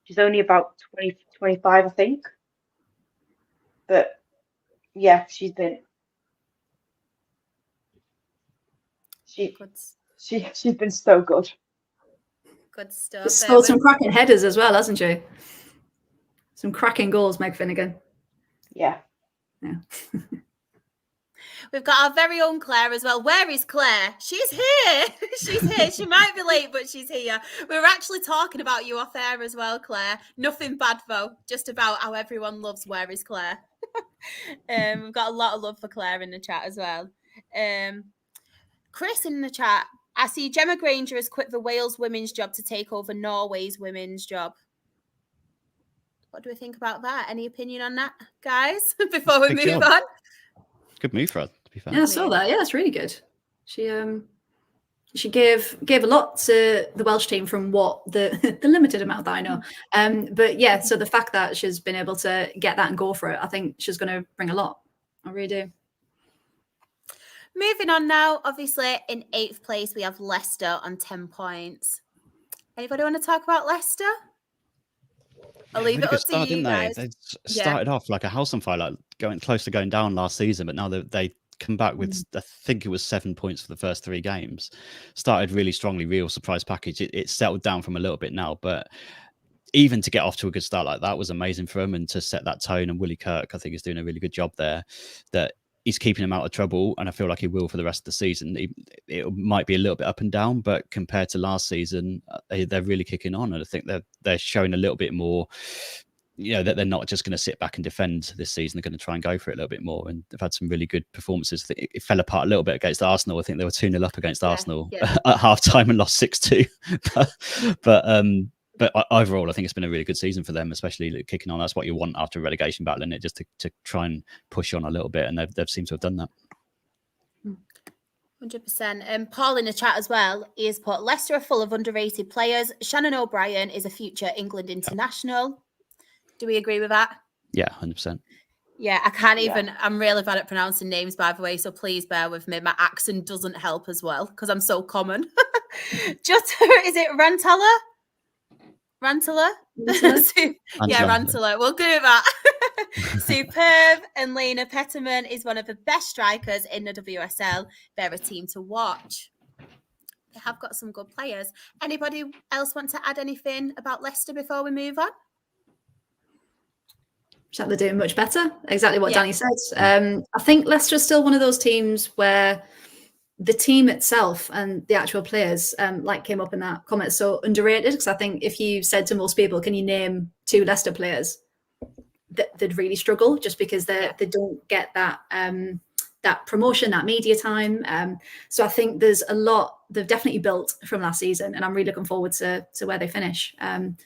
She's only about 20, 25, I think. But yeah, she's been so good. Good stuff. She's scored some cracking headers as well, hasn't she? Some cracking goals, Meg Finnegan. Yeah. We've got our very own Claire as well. Where is Claire? She's here. She's here. She might be late, but she's here. We were actually talking about you off air as well, Claire. Nothing bad, though. Just about how everyone loves Where is Claire. We've got a lot of love for Claire in the chat as well. Chris in the chat. I see Gemma Granger has quit the Wales women's job to take over Norway's women's job. What do we think about that? Any opinion on that, guys, before we move on? Good move for her, to be fair. Yeah, I saw that. Yeah, it's really good. She gave a lot to the Welsh team from what the limited amount that I know. But yeah, so the fact that she's been able to get that and go for it, I think she's going to bring a lot. I really do. Moving on now, obviously in 8th place we have Leicester on 10 points. Anybody want to talk about Leicester? I'll leave it up to you guys. They started off like a house on fire, like going close to going down last season, but now they come back with I think it was 7 points for the first 3 games. Started really strongly, real surprise package. It settled down from a little bit now, but even to get off to a good start like that was amazing for them, and to set that tone. And Willie Kirk, I think, is doing a really good job there. That he's keeping him out of trouble, and I feel like he will for the rest of the season. It might be a little bit up and down, but compared to last season, they're really kicking on, and I think they're showing a little bit more. That they're not just going to sit back and defend this season. They're going to try and go for it a little bit more, and they've had some really good performances. It fell apart a little bit against Arsenal. I think they were 2-0 up against Arsenal at half time and lost 6-2. But overall, I think it's been a really good season for them, especially kicking on. That's what you want after a relegation battle, isn't it? Just to try and push on a little bit, and they've seemed to have done that. 100%. Paul in the chat as well is put, Leicester are full of underrated players. Shannon O'Brien is a future England international. Do we agree with that? Yeah, 100%. Yeah, I can't even, I'm really bad at pronouncing names, by the way, so please bear with me. My accent doesn't help as well, because I'm so common. Just, is it Rantala? Yeah, Rantala. We'll go with that. Superb. And Lena Petterman is one of the best strikers in the WSL. They're a team to watch. They have got some good players. Anybody else want to add anything about Leicester before we move on? They're doing much better. Exactly what Yeah. Danny said. I think Leicester is still one of those teams where the team itself and the actual players, like came up in that comment, so underrated. Because I think if you said to most people, can you name 2 Leicester players, they'd really struggle, just because they don't get that that promotion, that media time. So I think there's a lot they've definitely built from last season, and I'm really looking forward to where they finish.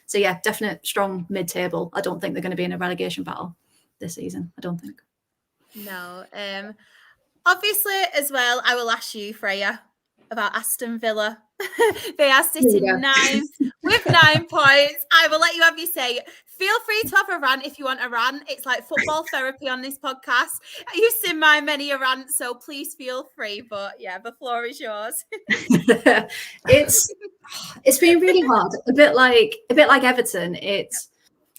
So yeah, definite strong mid-table. I don't think they're going to be in a relegation battle this season. I don't think. No. Obviously, as well, I will ask you, Freya, about Aston Villa. They are sitting 9th with 9 points. I will let you have your say. Feel free to have a rant if you want a rant. It's like football therapy on this podcast. I used to my many a rant, so please feel free. But yeah, the floor is yours. It's been really hard. A bit like Everton.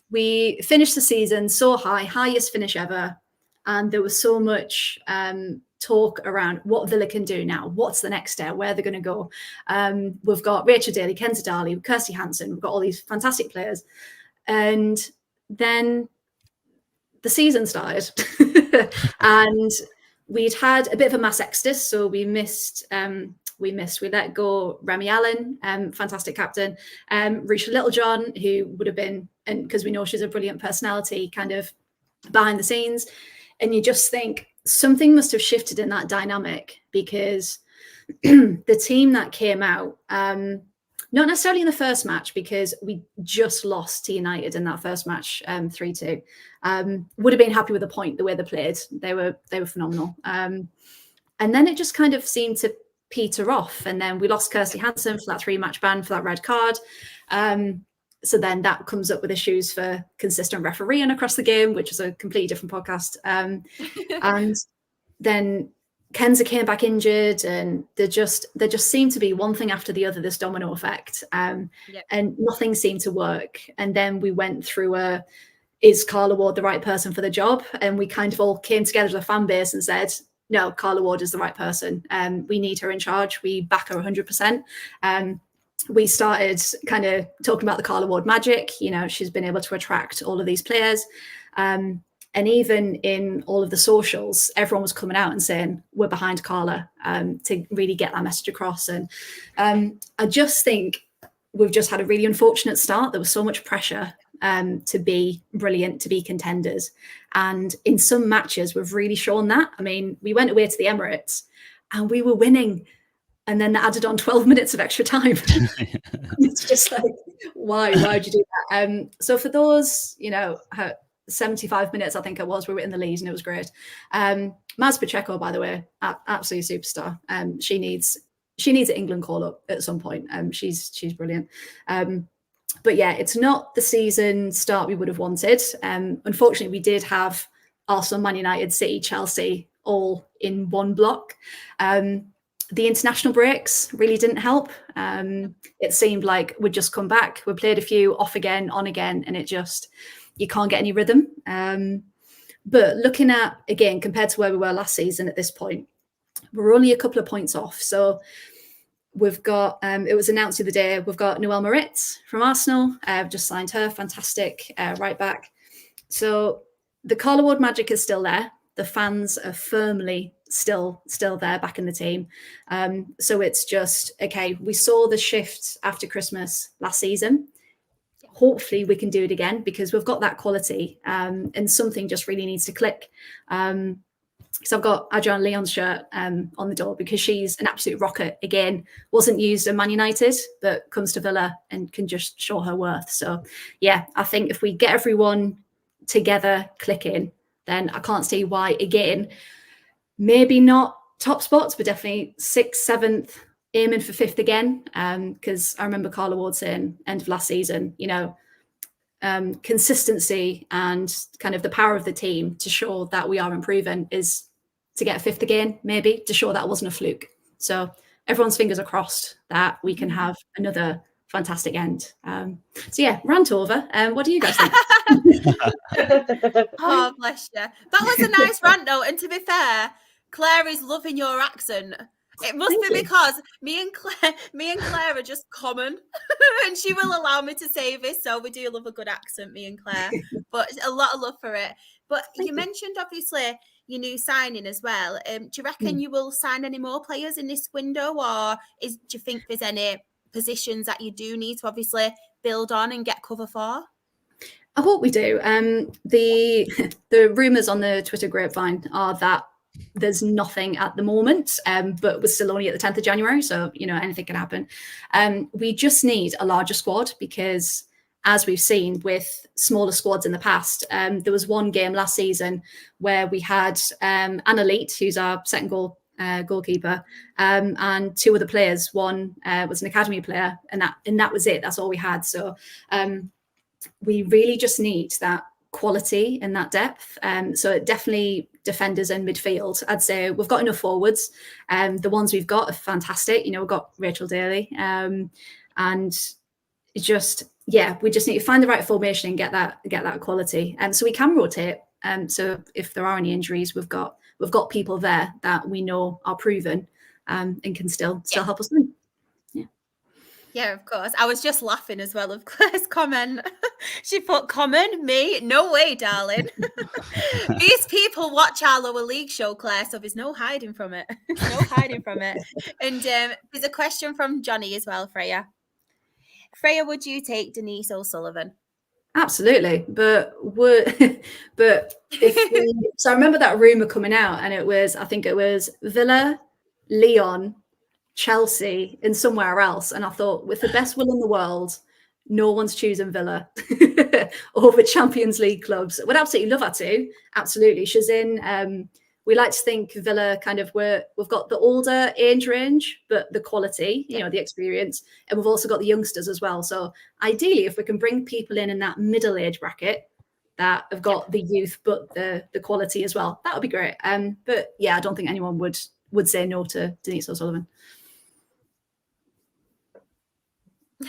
We finished the season so high, highest finish ever, and there was so much talk around what Villa can do now. What's the next step? Where they're going to go? We've got Rachel Daly, Kenza Darley, Kirsty Hansen. We've got all these fantastic players, and then the season started, and we'd had a bit of a mass exodus. So we let go Remy Allen, fantastic captain, Risha Littlejohn, who would have been, and because we know she's a brilliant personality, kind of behind the scenes. And you just think something must have shifted in that dynamic, because the team that came out, not necessarily in the first match, because we just lost to United in that first match, 3-2, would have been happy with the point, the way they played. They were phenomenal. And then it just kind of seemed to peter off. And then we lost Kirsty Hansen for that 3-match ban for that red card. So then that comes up with issues for consistent refereeing across the game, which is a completely different podcast. And then Kenza came back injured, and there just seemed to be one thing after the other, this domino effect, and nothing seemed to work. And then we went through is Carla Ward the right person for the job? And we kind of all came together as a fan base and said, no, Carla Ward is the right person. We need her in charge. We back her 100%. We started kind of talking about the Carla Ward magic. You know, she's been able to attract all of these players. And even in all of the socials, everyone was coming out and saying, we're behind Carla, to really get that message across. And I just think we've just had a really unfortunate start. There was so much pressure to be brilliant, to be contenders. And in some matches, we've really shown that. I mean, we went away to the Emirates and we were winning, and then they added on 12 minutes of extra time. It's just like, why would you do that? So for those, 75 minutes, I think it was, we were in the lead and it was great. Maz Pacheco, by the way, absolute superstar. She needs an England call up at some point. She's brilliant. But yeah, it's not the season start we would have wanted. Unfortunately, we did have Arsenal, Man United, City, Chelsea all in one block. The international breaks really didn't help. It seemed like we'd just come back. We played a few off again, on again, and you can't get any rhythm. But looking at, again, compared to where we were last season at this point, we're only a couple of points off. So we've got, it was announced the other day, we've got Noelle Moritz from Arsenal. I've just signed her, fantastic right back. So the Carla Ward magic is still there. The fans are firmly still there back in the team. So it's just, okay, we saw the shift after Christmas last season. Hopefully we can do it again, because we've got that quality, and something just really needs to click. Because I've got Adrian Leon's shirt on the door, because she's an absolute rocket. Again, wasn't used at Man United, but comes to Villa and can just show her worth. So yeah, I think if we get everyone together clicking, then I can't see why, again, maybe not top spots, but definitely 6th, 7th, aiming for 5th again. Because I remember Carla Ward saying end of last season, consistency and kind of the power of the team to show that we are improving is to get 5th again, maybe, to show that wasn't a fluke. So everyone's fingers are crossed that we can have another fantastic end. So yeah, rant over. What do you guys think? Oh, bless you. That was a nice rant, though. And to be fair, Claire is loving your accent. It must Thank be you. because me and Claire are just common, and she will allow me to say this. So we do love a good accent, me and Claire. But a lot of love for it. But Thank you mentioned obviously your new signing as well. Do you reckon Mm. you will sign any more players in this window, or do you think there's any positions that you do need to obviously build on and get cover for? I hope we do. The rumours on the Twitter grapevine are that there's nothing at the moment, but we're still only at the 10th of January, so anything can happen. We just need a larger squad because, as we've seen with smaller squads in the past, there was one game last season where we had an elite, who's our second goalkeeper, and two other players. One was an academy player, and that was it. That's all we had. So we really just need that quality and that depth. So definitely defenders and midfield. I'd say we've got enough forwards. The ones we've got are fantastic. We've got Rachel Daly, and we just need to find the right formation and get that quality. And so we can rotate. So if there are any injuries, we've got people there that we know are proven and can still help us win. Yeah, of course. I was just laughing as well of Claire's comment. She put comment, me? No way, darling. These people watch our lower league show, Claire, so there's no hiding from it. No hiding from it. And there's a question from Johnny as well, Freya. Freya, would you take Denise O'Sullivan? Absolutely, but so I remember that rumor coming out, and I think it was Villa, Lyon, Chelsea, and somewhere else, and I thought, with the best will in the world, no one's choosing Villa over Champions League clubs. Would absolutely love her to. Absolutely, she's in. We like to think Villa we've got the older age range, but the quality, the experience, and we've also got the youngsters as well. So ideally, if we can bring people in that middle age bracket that have got the youth but the quality as well, that would be great. But yeah, I don't think anyone would say no to Denise O'Sullivan.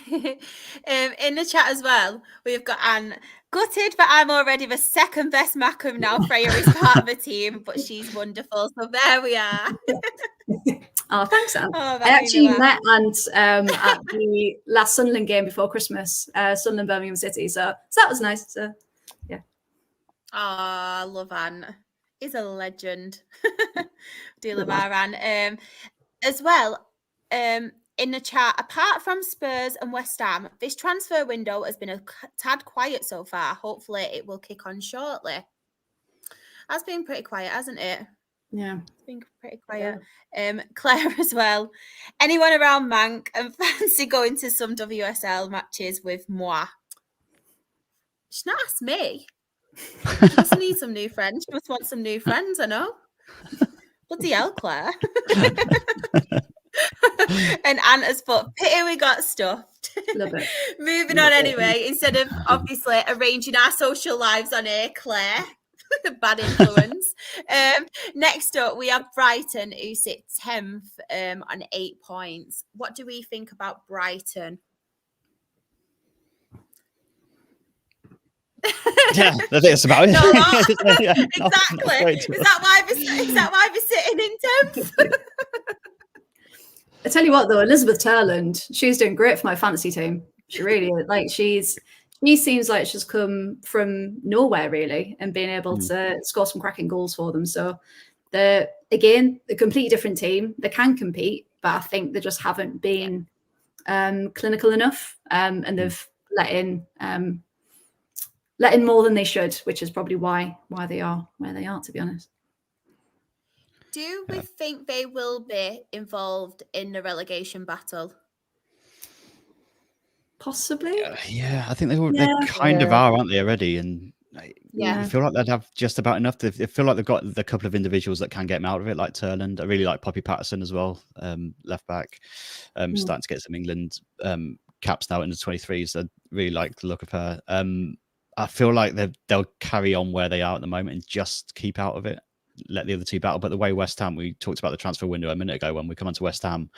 In the chat as well, we've got Anne. Gutted, but I'm already the second best Macam now. Freya is part of the team, but she's wonderful. So there we are. Oh, thanks, Anne. Oh, I actually met Anne at the last Sunderland game before Christmas, Sunderland Birmingham City. So that was nice. So yeah. Oh, I love Anne. He's a legend. Do love our Anne. As well, in the chat, apart from Spurs and West Ham, this transfer window has been a tad quiet so far. Hopefully it will kick on shortly. That's been pretty quiet, hasn't it? Yeah. It's been pretty quiet. Yeah. Claire as well. Anyone around Mank and fancy going to some WSL matches with moi? She's not asked me. She must need some new friends. She must want some new friends, I know. Bloody hell, Claire. And Anne has put, pity we got stuffed. Love it. Moving on anyway, instead of obviously arranging our social lives on air, Claire. Bad influence. Next up, we have Brighton, who sit 10th on 8 points. What do we think about Brighton? Yeah, I think that's about it. No, not. Yeah, exactly. Is that why we're sitting in 10th? I tell you what, though, Elizabeth Turland, she's doing great for my fantasy team. She really is. Like, she seems like she's come from nowhere, really, and being able to score some cracking goals for them. So, they're, again, a completely different team. They can compete, but I think they just haven't been clinical enough, and they've let in more than they should, which is probably why they are where they are, to be honest. Do we think they will be involved in the relegation battle? Possibly. Yeah, I think they kind of are, aren't they, already? And I feel like they'd have just about enough. They feel like they've got the couple of individuals that can get them out of it, like Turland. I really like Poppy Patterson as well, left back. Starting to get some England caps now in the 23s. I really like the look of her. I feel like they'll carry on where they are at the moment and just keep out of it. let the other two battle. But the way West Ham, we talked about the transfer window a minute ago, when we come on to West Ham,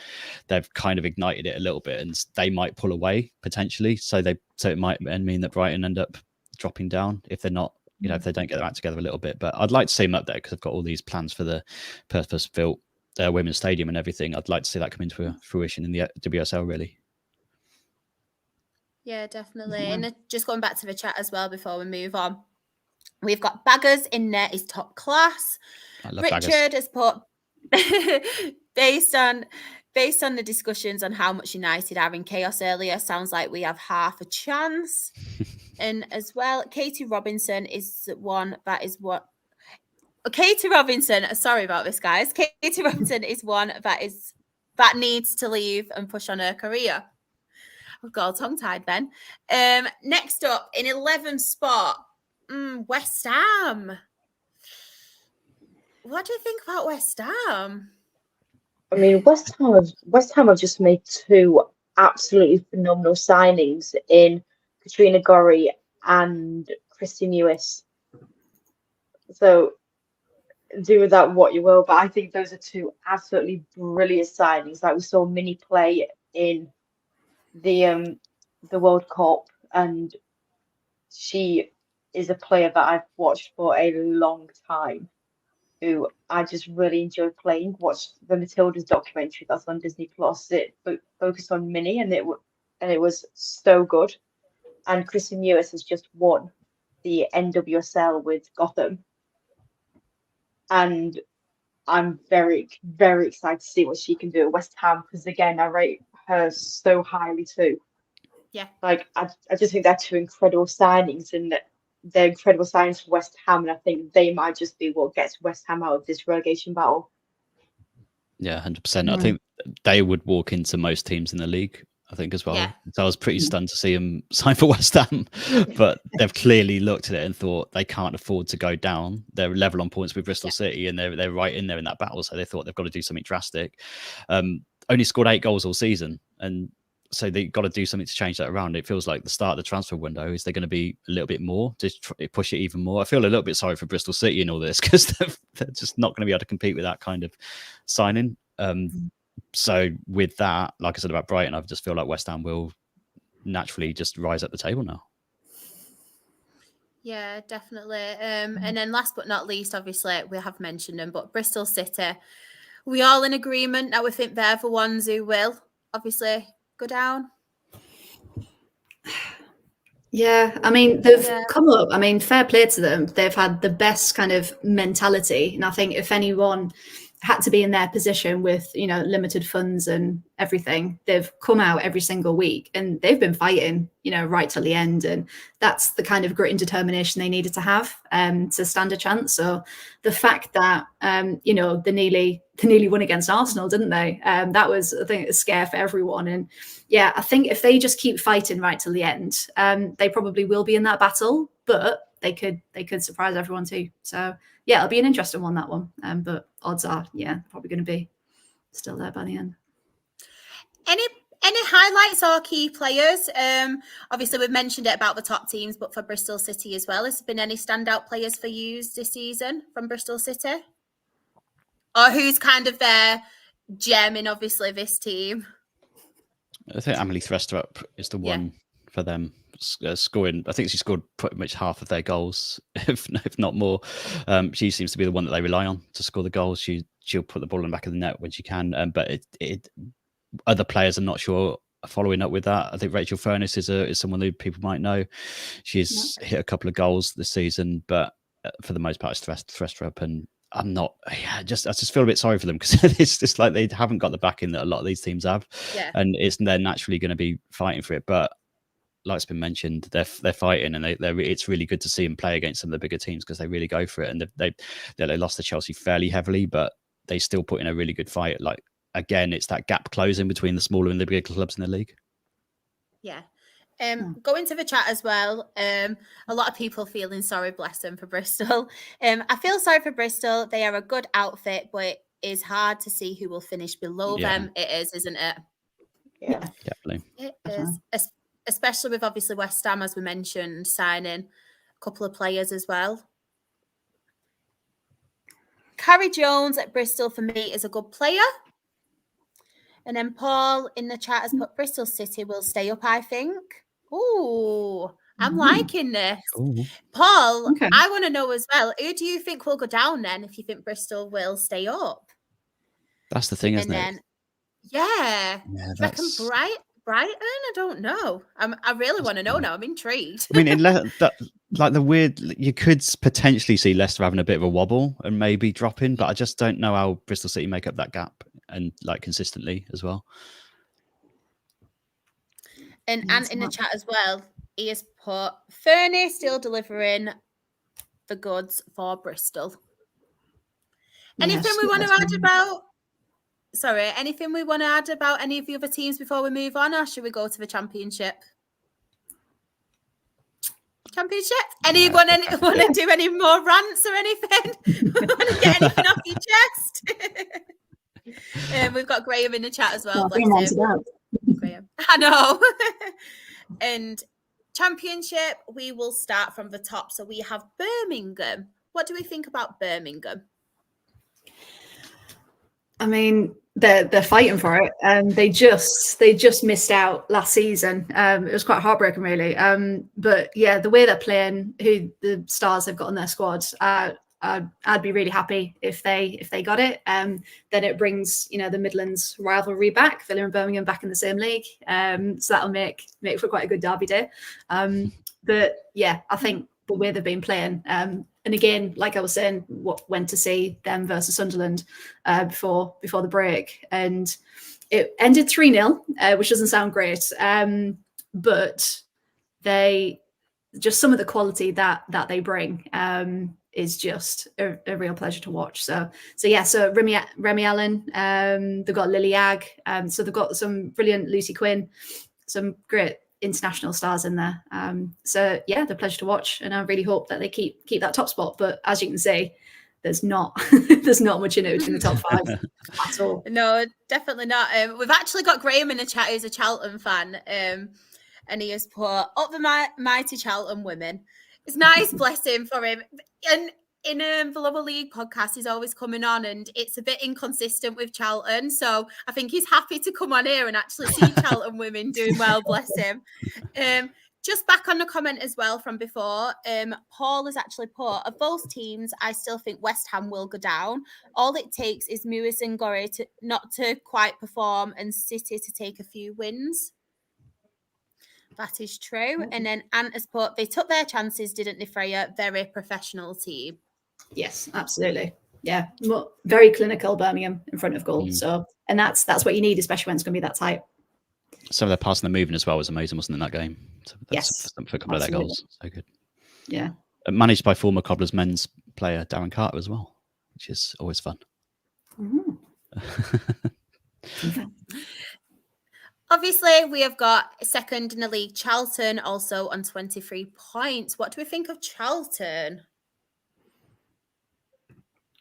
they've kind of ignited it a little bit, and they might pull away potentially. So it might mean that Brighton end up dropping down if they're not, if they don't get their act together a little bit. But I'd like to see them up there because I've got all these plans for the purpose-built women's stadium and everything. I'd like to see that come into fruition in the WSL, really. Yeah, definitely. And just going back to the chat as well before we move on, we've got Baggers in net is top class. I love Richard Baggers. has put based on the discussions on how much United are in chaos earlier, sounds like we have half a chance. And as well, Katie Robinson is one that is what. Katie Robinson, sorry about this, guys. Katie Robinson is one that needs to leave and push on her career. I've got all tongue-tied then. Next up, in 11th spot, West Ham. What do you think about West Ham? I mean, West Ham have just made two absolutely phenomenal signings in Katrina Gorry and Christy Mewis. So do with that what you will, but I think those are two absolutely brilliant signings. Like we saw Minnie play in the World Cup, and she is a player that I've watched for a long time, who I just really enjoy playing. Watched the Matildas documentary that's on Disney Plus. It focused on Minnie, and it was so good. And Christy Mewis has just won the NWSL with Gotham, and I'm very, very excited to see what she can do at West Ham, because again, I rate her so highly too. Yeah. Like I just think they're two incredible signings, and they're incredible signings for West Ham, and I think they might just be what gets West Ham out of this relegation battle. Yeah, 100%. I think they would walk into most teams in the league, I think, as well. Yeah. So I was pretty stunned to see them sign for West Ham, but they've clearly looked at it and thought they can't afford to go down. They're level on points with Bristol City, and they're right in there in that battle. So they thought they've got to do something drastic. Only scored 8 goals all season, and so they've got to do something to change that around. It feels like the start of the transfer window is they're going to be a little bit more, just push it even more. I feel a little bit sorry for Bristol City in all this, because they're just not going to be able to compete with that kind of signing. So with that, like I said about Brighton, I just feel like West Ham will naturally just rise up the table now. Yeah, definitely. And then last but not least, obviously, we have mentioned them, but Bristol City, we all in agreement that we think they're the ones who will obviously go down. Yeah, I mean, they've come up. I mean, fair play to them. They've had the best kind of mentality. And I think if anyone had to be in their position with, limited funds and everything, they've come out every single week and they've been fighting, right till the end. And that's the kind of grit and determination they needed to have to stand a chance. So the fact that, they nearly won against Arsenal, didn't they? That was, I think, a scare for everyone. And yeah, I think if they just keep fighting right till the end, they probably will be in that battle, but they could surprise everyone too. So yeah, it'll be an interesting one, that one. But odds are, probably going to be still there by the end. Any highlights or key players? Obviously, we've mentioned it about the top teams, but for Bristol City as well, has there been any standout players for you this season from Bristol City? Or who's kind of their gem in, obviously, this team? I think Amelie Threstrup is the one for them. Scoring, I think she scored pretty much half of their goals, if not more. She seems to be the one that they rely on to score the goals. She'll put the ball in the back of the net when she can. But other players, I'm not sure, are following up with that. I think Rachel Furness is someone who people might know. She's hit a couple of goals this season, but for the most part, it's Threstrup. And I'm not. I just feel a bit sorry for them, because it's just like they haven't got the backing that a lot of these teams have, and they're naturally going to be fighting for it. But like it's been mentioned, they're fighting, and it's really good to see them play against some of the bigger teams, because they really go for it. And they lost to Chelsea fairly heavily, but they still put in a really good fight. Like, again, it's that gap closing between the smaller and the bigger clubs in the league. Yeah. Go into the chat as well. A lot of people feeling sorry, bless them, for Bristol. I feel sorry for Bristol. They are a good outfit, but it is hard to see who will finish below them. It is, isn't it? Yeah, definitely. It is. Especially with, obviously, West Ham, as we mentioned, signing a couple of players as well. Carrie Jones at Bristol for me is a good player. And then Paul in the chat has put Bristol City will stay up, I think. Ooh, I'm liking this. Ooh. Paul, Okay. I want to know as well, who do you think will go down then if you think Bristol will stay up? That's the thing, isn't And it? then, yeah, reckon That's. Brighton? I don't know. I really want to know now. I'm intrigued. I mean, like the weird, you could potentially see Leicester having a bit of a wobble and maybe dropping, but I just don't know how Bristol City make up that gap and like consistently as well. And Ant in the chat as well, he has put Fernie still delivering the goods for Bristol. Anything we want to add about? Sorry, anything we want to add about any of the other teams before we move on, or should we go to the Championship? Anyone want to do any more rants or anything? Want to get anything off your chest? We've got Graham in the chat as well. Bless him. Graham. I know. And Championship, we will start from the top. So we have Birmingham. What do we think about Birmingham? I mean, they're fighting for it, and they just missed out last season. It was quite heartbreaking, really. But yeah, the way they're playing, who the stars they've got on their squad, I'd be really happy if they got it. Then it brings the Midlands rivalry back, Villa and Birmingham back in the same league. So that'll make for quite a good derby day. But yeah, I think the way they've been playing. And again, like I was saying, went to see them versus Sunderland before the break, and it ended 3-0, which doesn't sound great. But they just some of the quality that they bring is just a real pleasure to watch. So Remy Allen, they've got Lily Ag, so they've got some brilliant Lucy Quinn, some great international stars in there. So yeah, they're a pleasure to watch, and I really hope that they keep that top spot. But as you can see, there's not much in it between the top 5 at all. No, definitely not. We've actually got Graham in the chat who's a Charlton fan, and he has put up the mighty Charlton women. It's nice, bless him, for him. And in the Lower League podcast, he's always coming on, and it's a bit inconsistent with Charlton. So I think he's happy to come on here and actually see Charlton women doing well, bless him. Just back on the comment as well from before, Paul has actually put, of those teams, I still think West Ham will go down. All it takes is Mewis and Gorey not to quite perform and City to take a few wins. That is true. And then Ant has put, they took their chances, didn't they, Freya? Very professional team. Yes, absolutely. Yeah, very clinical Birmingham in front of goal. So, and that's what you need, especially when it's going to be that tight. Some of their passing and moving as well was amazing, wasn't it, in that game? So yes, for a couple of their goals. So good. Yeah. Managed by former Cobblers men's player Darren Carter as well, which is always fun. Obviously, we have got second in the league, Charlton, also on 23 points. What do we think of Charlton?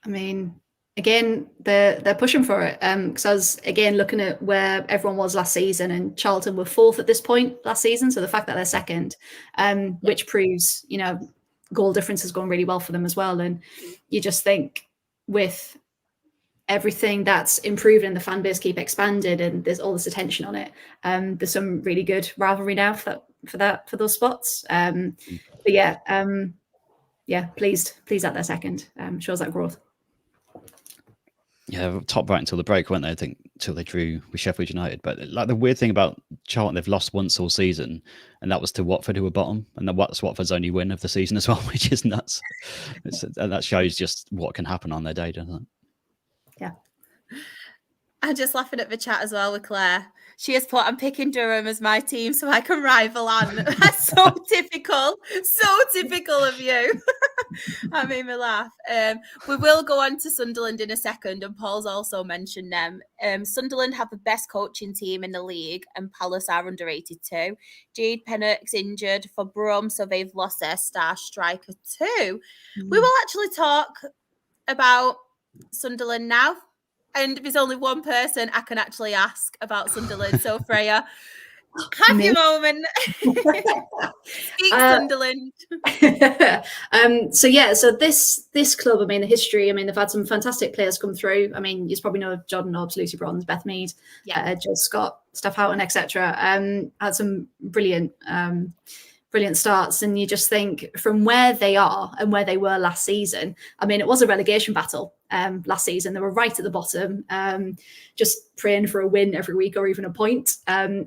I mean, again, they're pushing for it. Because I was again looking at where everyone was last season, and Charlton were 4th at this point last season. So the fact that they're second, which proves goal difference has gone really well for them as well. And you just think with everything that's improved and the fan base keep expanded, and there's all this attention on it. There's some really good rivalry now for those spots. But yeah, pleased at their second. Shows that growth. Yeah, top right until the break, weren't they? I think until they drew with Sheffield United. But like the weird thing about Charlton, they've lost once all season, and that was to Watford, who were bottom, and that's Watford's only win of the season as well, which is nuts. And that shows just what can happen on their day, doesn't it? Yeah. I'm just laughing at the chat as well with Claire. She has put, I'm picking Durham as my team so I can rival Anne. That's so typical. So typical of you. I made me laugh. We will go on to Sunderland in a second, and Paul's also mentioned them. Sunderland have the best coaching team in the league, and Palace are underrated too. Jade Pennock's injured for Brum, so they've lost their star striker too. We will actually talk about Sunderland now. And there's only one person I can actually ask about Sunderland. So, Freya, Have Me? your moment. Speak Sunderland. So this club, I mean, the history, I mean, they've had some fantastic players come through. I mean, you probably know of Jordan Nobbs, Lucy Bronze, Beth Mead, Jill Scott, Steph Houghton, etc. Had some brilliant starts, and you just think from where they are and where they were last season. I mean, it was a relegation battle last season. They were right at the bottom, just praying for a win every week or even a point.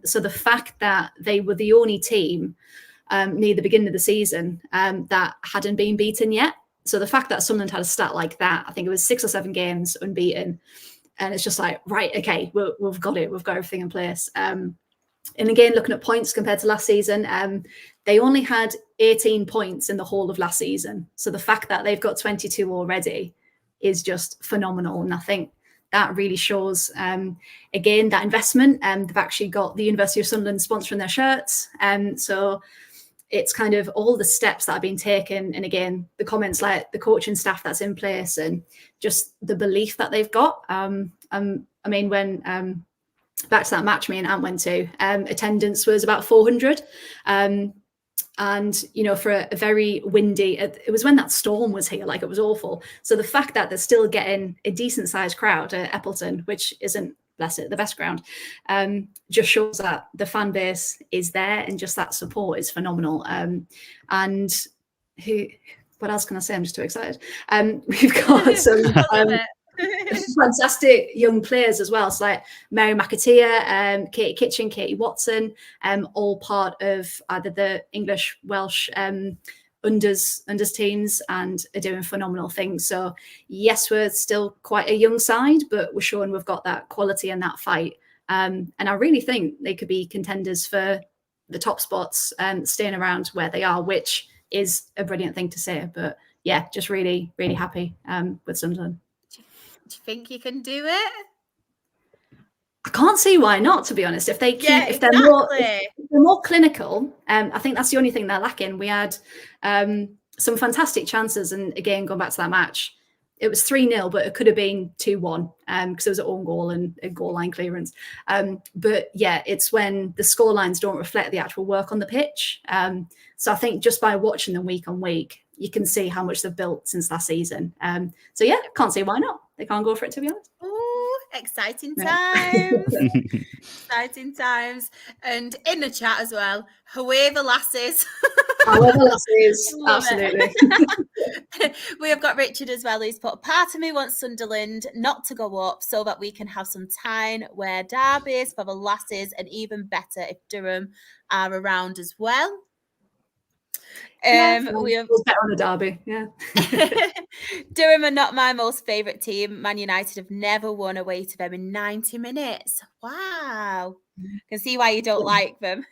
So the fact that they were the only team near the beginning of the season that hadn't been beaten yet. So the fact that Sunderland had a stat like that, I think it was 6 or 7 games unbeaten, and it's just like, right, okay, we've got it, we've got everything in place. And again, looking at points compared to last season, they only had 18 points in the whole of last season. So the fact that they've got 22 already is just phenomenal. And I think that really shows, again, that investment. They've actually got the University of Sunderland sponsoring their shirts. So it's kind of all the steps that have been taken. And again, the comments like the coaching staff that's in place and just the belief that they've got. I mean, when back to that match me and Ant went to, attendance was about 400. And, you know, for a very windy, it was when that storm was here, like it was awful. So the fact that they're still getting a decent sized crowd at Eppleton, which isn't, bless it, the best ground, just shows that the fan base is there and just that support is phenomenal. And what else can I say? I'm just too excited. We've got some fantastic young players as well. So like Mary McAteer, Katie Kitchen, Katie Watson, all part of either the English, Welsh unders teams and are doing phenomenal things. So yes, we're still quite a young side, but we're showing we've got that quality and that fight. And I really think they could be contenders for the top spots and staying around where they are, which is a brilliant thing to say. But yeah, just really, really happy with Sunderland. Do you think you can do it? I can't see why not, to be honest. If they keep, if they're more clinical, I think that's the only thing they're lacking. We had some fantastic chances, and again, going back to that match, it was 3-0, but it could have been 2-1 because it was an own goal and a goal line clearance. But yeah, it's when the score lines don't reflect the actual work on the pitch. So I think just by watching them week on week, you can see how much they've built since last season. So yeah, can't see why not. They can't go for it, to be honest. Oh, exciting times. Exciting times. And in the chat as well, however lasses. However lasses, absolutely. We have got Richard as well, who's put, part of me wants Sunderland not to go up so that we can have some time where derbies for the lasses, and even better if Durham are around as well. We have better on a derby, yeah. Durham are not my most favourite team. Man United have never won away to them in 90 minutes. Wow. Can see why you don't like them.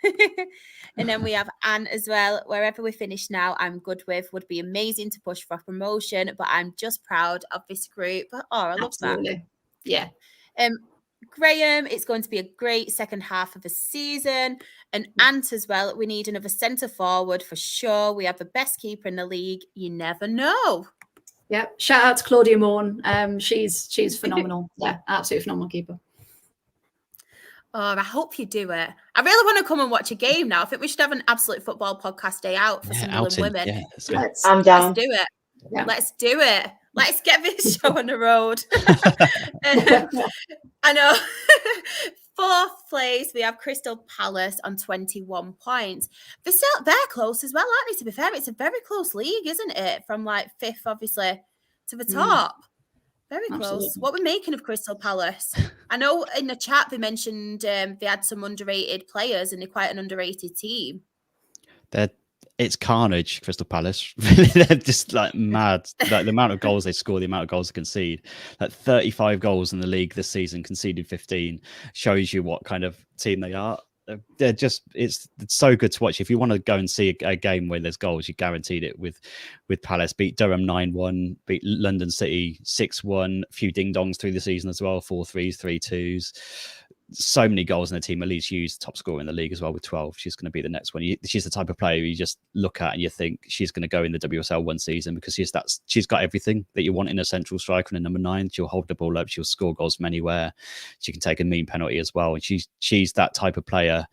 And then we have Anne as well. Wherever we finish now, I'm good with. Would be amazing to push for promotion, but I'm just proud of this group. Oh, I love that. Yeah. Graham, it's going to be a great second half of the season. And Ant as well, we need another centre forward for sure. We have the best keeper in the league. You never know. Yeah, shout out to Claudia Morn. She's phenomenal. Yeah, absolutely phenomenal keeper. Oh, I hope you do it. I really want to come and watch a game now. I think we should have an Absolute Football podcast day out for Sunderland women. Yeah, I'm down. Let's do it. Yeah. Let's do it. Let's get this show on the road. I know. 4th place, we have Crystal Palace on 21 points. They're close as well, aren't they? To be fair, it's a very close league, isn't it? From like 5th, obviously, to the top. Very close. Absolutely. What we're making of Crystal Palace? I know in the chat they mentioned they had some underrated players and they're quite an underrated team. It's carnage, Crystal Palace. They're just like mad. Like the amount of goals they score, the amount of goals they concede. Like 35 goals in the league this season, conceded 15, shows you what kind of team they are. They're just, it's so good to watch. If you want to go and see a game where there's goals, you're guaranteed it with Palace. Beat Durham 9-1, beat London City 6-1, a few ding dongs through the season as well, 4-3s, 3-2s. so many goals in the team. Elise Hughes, top scorer in the league as well with 12. She's going to be the next one. She's the type of player you just look at and you think she's going to go in the WSL one season, because she's got everything that you want in a central striker and a number 9. She'll hold the ball up. She'll score goals from anywhere. She can take a mean penalty as well. And she's that type of player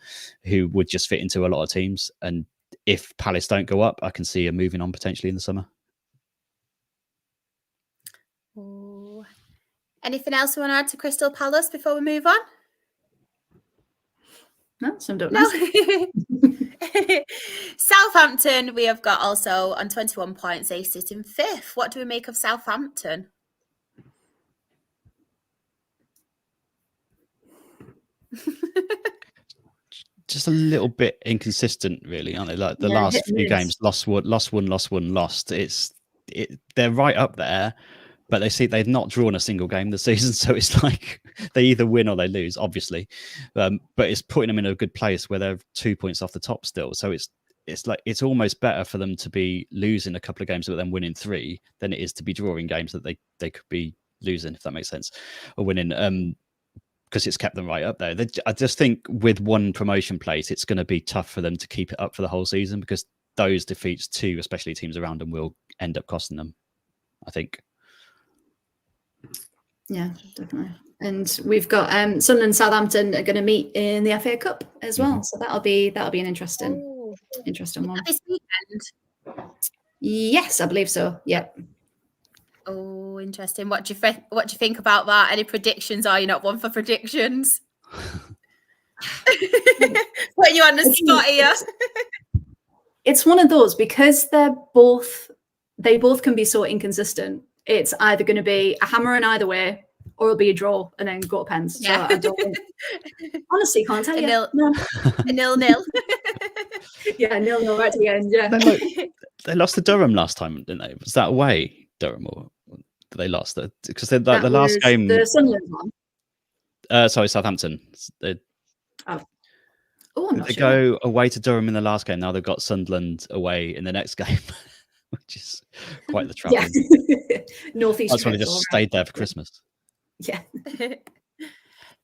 who would just fit into a lot of teams. And if Palace don't go up, I can see her moving on potentially in the summer. Ooh. Anything else we want to add to Crystal Palace before we move on? No, some don't No. know. Southampton, we have got also on 21 points. They sit in 5th. What do we make of Southampton? Just a little bit inconsistent, really, aren't they? Like the last few games, lost. They're right up there, but they've not drawn a single game this season, so it's like they either win or they lose, obviously. But it's putting them in a good place where they're 2 points off the top still. So it's almost better for them to be losing a couple of games but then winning 3 than it is to be drawing games that they could be losing, if that makes sense, or winning. Because it's kept them right up there. I just think with one promotion place, it's going to be tough for them to keep it up for the whole season, because those defeats to especially teams around them will end up costing them, I think. Yeah, definitely. And we've got Sunderland and Southampton are going to meet in the FA Cup as well. So that'll be an interesting one. This weekend? Yes, I believe so. Yeah. Oh, interesting. What do you think about that? Any predictions? Are you not one for predictions? Putting you on the spot here. It's one of those, because they both can be so inconsistent. It's either going to be a hammer in either way, or it'll be a draw and then go to pens. Yeah. So I don't honestly can't tell you. A 0-0. Yeah, 0-0 right to the end. Yeah. They lost to Durham last time, didn't they? Was that away, Durham, or they lost? Because the last game, the Sunderland one. Sorry, Southampton. I'm not they sure. go away to Durham in the last game. Now they've got Sunderland away in the next game, which is quite the trouble. Yeah. Northeast. That's why they just stayed there for Christmas. Yeah.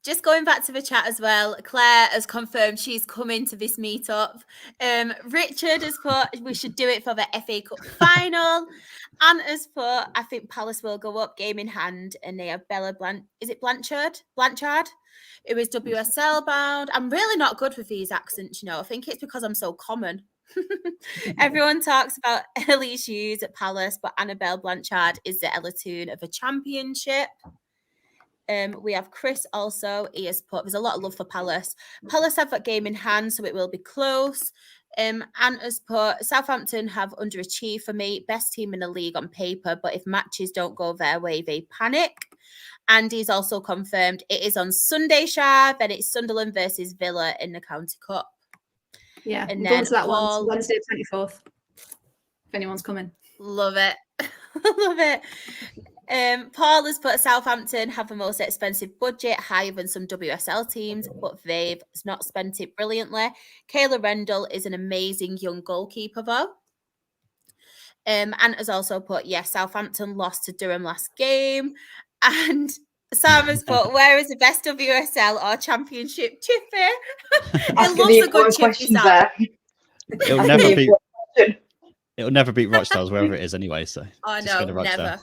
Just going back to the chat as well, Claire has confirmed she's coming to this meetup. Richard has put we should do it for the FA Cup final. Anne has put I think Palace will go up game in hand, and they have Bella Blanchard, who is WSL bound. I'm really not good with these accents, I think it's because I'm so common. Everyone talks about Elise Hughes at Palace, but Annabelle Blanchard is the Ella Toon of a championship. We have Chris also. He has put there's a lot of love for Palace. Palace have that game in hand, so it will be close. Anne has put Southampton have underachieved for me. Best team in the league on paper, but if matches don't go their way, they panic. Andy's also confirmed it is on Sunday, Shah. Then it's Sunderland versus Villa in the County Cup. Yeah, and then going to that one Wednesday 24th. If anyone's coming. Love it. Love it. Paul has put Southampton have the most expensive budget, higher than some WSL teams, but they've not spent it brilliantly. Kayla Rendell is an amazing young goalkeeper, though. And has also put, yes, Southampton lost to Durham last game. And Sam has put, where is the best WSL or championship chippy? I love a good chippy, Sam. It'll never be. It'll never beat Rochdale's wherever it is anyway. So no, never.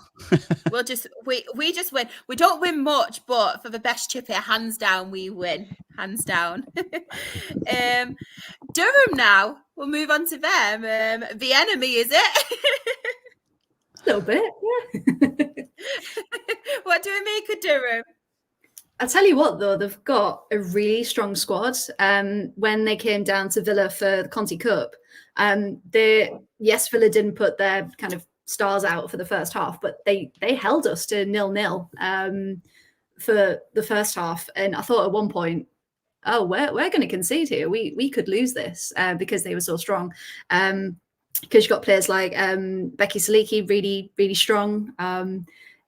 We'll just we just win. We don't win much, but for the best chippy, hands down, we win. Hands down. Durham now. We'll move on to them. The enemy, is it? A little bit, yeah. What do we make of Durham? I'll tell you what, though, they've got a really strong squad. When they came down to Villa for the Conti Cup, Villa didn't put their kind of stars out for the first half, but they held us to 0-0 for the first half. And I thought at one point, oh, we're going to concede here. We could lose this because they were so strong. Because you've got players like Becky Saliki, really, really strong.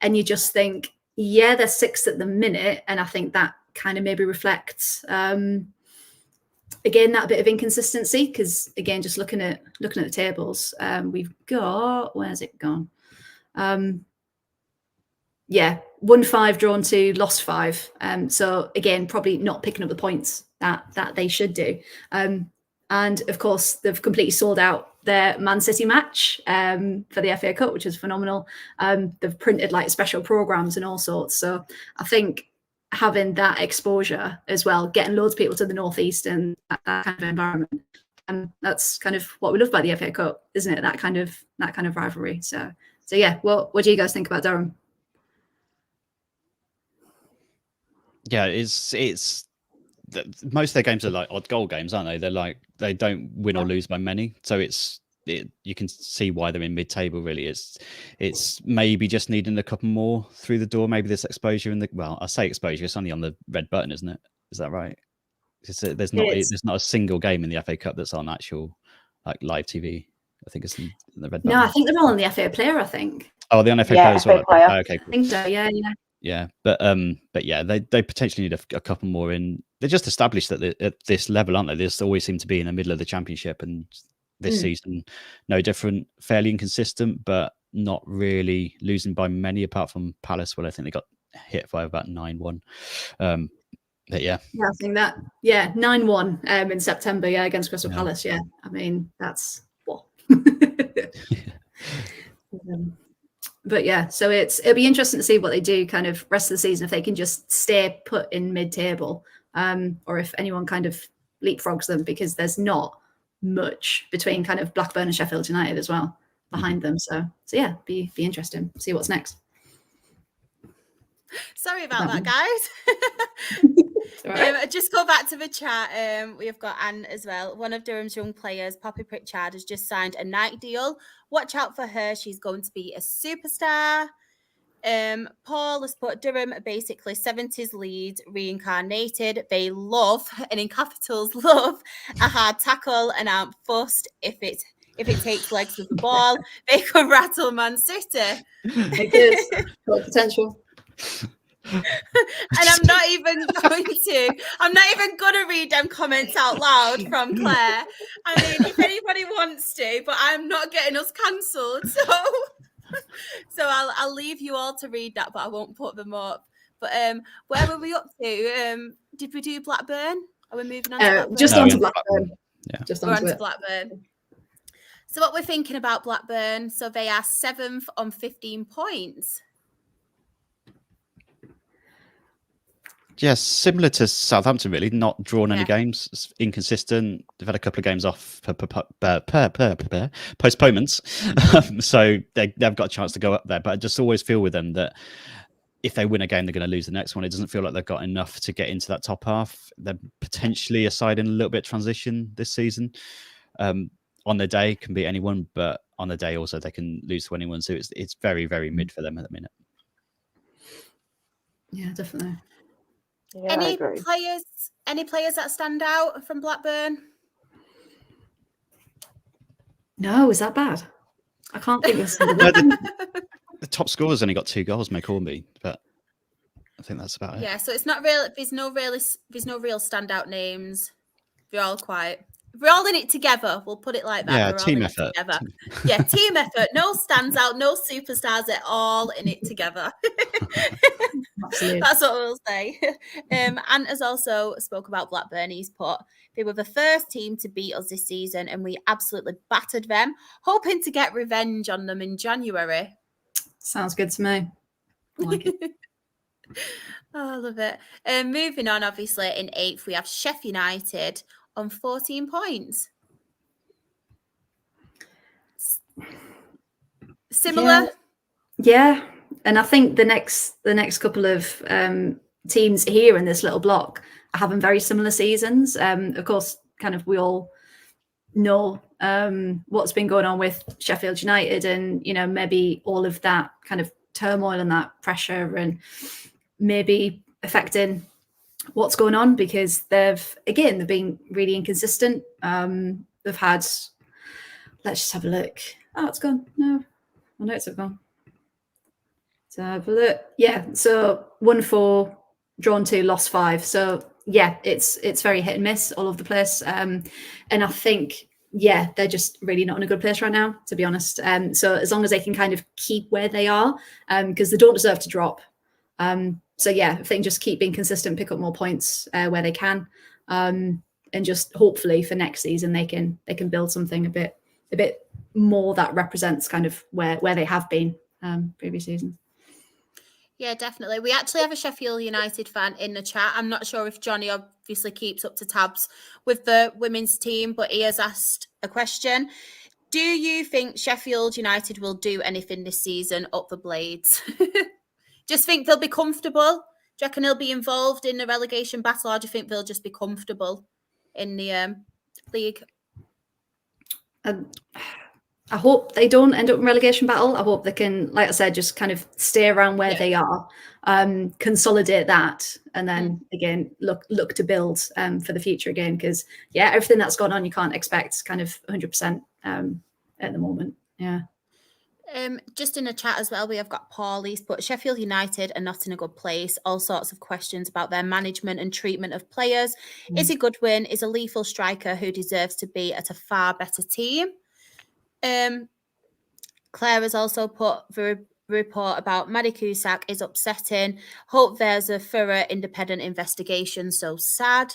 And you just think, yeah, they're sixth at the minute. And I think that kind of maybe reflects, again, that bit of inconsistency. Because, again, just looking at the tables, we've got, where's it gone? yeah, won 5, drawn 2, lost 5. So again, probably not picking up the points that they should do. And of course, they've completely sold out their Man City match for the FA Cup, which is phenomenal. They've printed like special programs and all sorts. So I think having that exposure as well, getting loads of people to the Northeast and that kind of environment, and that's kind of what we love about the FA Cup, isn't it? That kind of rivalry. So yeah. What do you guys think about Durham? Yeah, it's most of their games are like odd goal games, aren't they? They're like they don't win or lose by many, so you can see why they're in mid-table. Really, it's maybe just needing a couple more through the door. Maybe this exposure I say exposure. It's only on the red button, isn't it? Is that right? There's not a single game in the FA Cup that's on actual like live TV. I think it's in the red button. No, I think they're all on the FA Player. I think. Oh, they're on FA Player as well. Player. Oh, okay, cool. I think so. Yeah. Yeah, but yeah, they potentially need a couple more in. They're just established that at this level, aren't they? They just always seem to be in the middle of the championship, and this season, no different. Fairly inconsistent, but not really losing by many, apart from Palace. Well, I think they got hit by about 9-1. But yeah, I think that 9-1 in September. Yeah, against Crystal Palace. Yeah, I mean that's what. But yeah, so it'll be interesting to see what they do kind of rest of the season, if they can just stay put in mid-table, or if anyone kind of leapfrogs them, because there's not much between kind of Blackburn and Sheffield United as well behind them. So yeah, be interesting. See what's next. Sorry about that, guys. Right. Just go back to the chat. We've got Anne as well. One of Durham's young players, Poppy Pritchard, has just signed a Nike deal. Watch out for her. She's going to be a superstar. Paul has put Durham basically 70s lead reincarnated. They love, and in capitals, love a hard tackle and aren't fussed if it takes legs with the ball. They could rattle Man City. It is got potential. And I'm not even going to read them comments out loud from Claire. I mean, if anybody wants to, but I'm not getting us cancelled. So I'll leave you all to read that, but I won't put them up. But where were we up to? Did we do Blackburn? Are we moving on to Blackburn? Just onto Blackburn. Yeah. Just We're onto on to it. Blackburn. So what we're thinking about Blackburn, so they are 7th on 15 points. Yeah, similar to Southampton, really. Not drawn any games, it's inconsistent. They've had a couple of games off for postponements, so they've got a chance to go up there. But I just always feel with them that if they win a game, they're going to lose the next one. It doesn't feel like they've got enough to get into that top half. They're potentially a side in a little bit of transition this season. On the day, can beat anyone, but on the day also they can lose to anyone. So it's very, very mid for them at the minute. Yeah, definitely. Yeah, Any players that stand out from Blackburn? No, is that bad? I can't think of something. No, the top scorer's only got 2 goals, Meg Hornby, but I think that's about it. Yeah, so it's not real. There's no real standout names. They're all quiet. We're all in it together. We'll put it like that. Yeah, We're team all in effort. It together. Yeah, team effort. No stands out, no superstars at all in it together. Absolutely. That's what we'll say. Ant has also spoke about Blackburn. He's put, they were the first team to beat us this season and we absolutely battered them, hoping to get revenge on them in January. Sounds good to me. I like it. Oh, I love it. Moving on, obviously, in 8th, we have Sheffield United on 14 points. Similar? Yeah. And I think the next couple of teams here in this little block are having very similar seasons. Of course, kind of we all know what's been going on with Sheffield United and, you know, maybe all of that kind of turmoil and that pressure and maybe affecting what's going on because they've been really inconsistent. They've had, let's just have a look. Oh, it's gone. No, my notes have gone. So have a look. Yeah, so 1-4, drawn 2, lost 5. So yeah, it's very hit and miss all over the place. And I think yeah, they're just really not in a good place right now, to be honest. So as long as they can kind of keep where they are, because they don't deserve to drop. So yeah, if they can just keep being consistent, pick up more points where they can, and just hopefully for next season they can build something a bit more that represents kind of where they have been previous seasons. Yeah, definitely. We actually have a Sheffield United fan in the chat. I'm not sure if Johnny obviously keeps up to tabs with the women's team, but he has asked a question. Do you think Sheffield United will do anything this season up the Blades? Just think they'll be comfortable? Do you reckon they'll be involved in the relegation battle, or do you think they'll just be comfortable in the league? I hope they don't end up in relegation battle. I hope they can, like I said, just kind of stay around where they are, consolidate that, and then again look to build for the future again. Because yeah, everything that's gone on, you can't expect kind of 100% at the moment. Yeah. Just in the chat as well, we have got Paulie's put Sheffield United are not in a good place. All sorts of questions about their management and treatment of players. Is it Goodwin is a lethal striker who deserves to be at a far better team? Claire has also put the report about Maddie Cusack is upsetting. Hope there's a thorough independent investigation. So sad.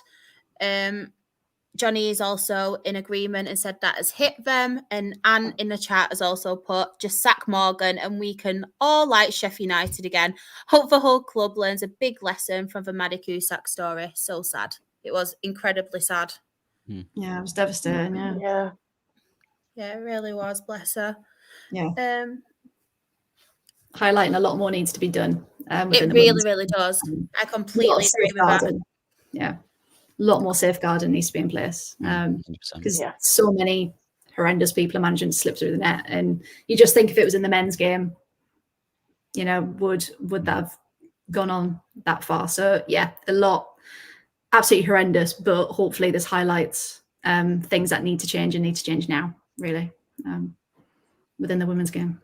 Johnny is also in agreement and said that has hit them. And Anne in the chat has also put just sack Morgan and we can all like Sheffield United again. Hope the whole club learns a big lesson from the Maddie Cusack story. So sad. It was incredibly sad. Yeah, it was devastating. Yeah. Yeah, it really was. Bless her. Yeah. Highlighting a lot more needs to be done. It really does. I completely agree with that. Yeah. A lot more safeguarding needs to be in place. Because so many horrendous people are managing to slip through the net. And you just think if it was in the men's game, you know, would that have gone on that far? So yeah, a lot, absolutely horrendous, but hopefully this highlights things that need to change and need to change now, really, within the women's game.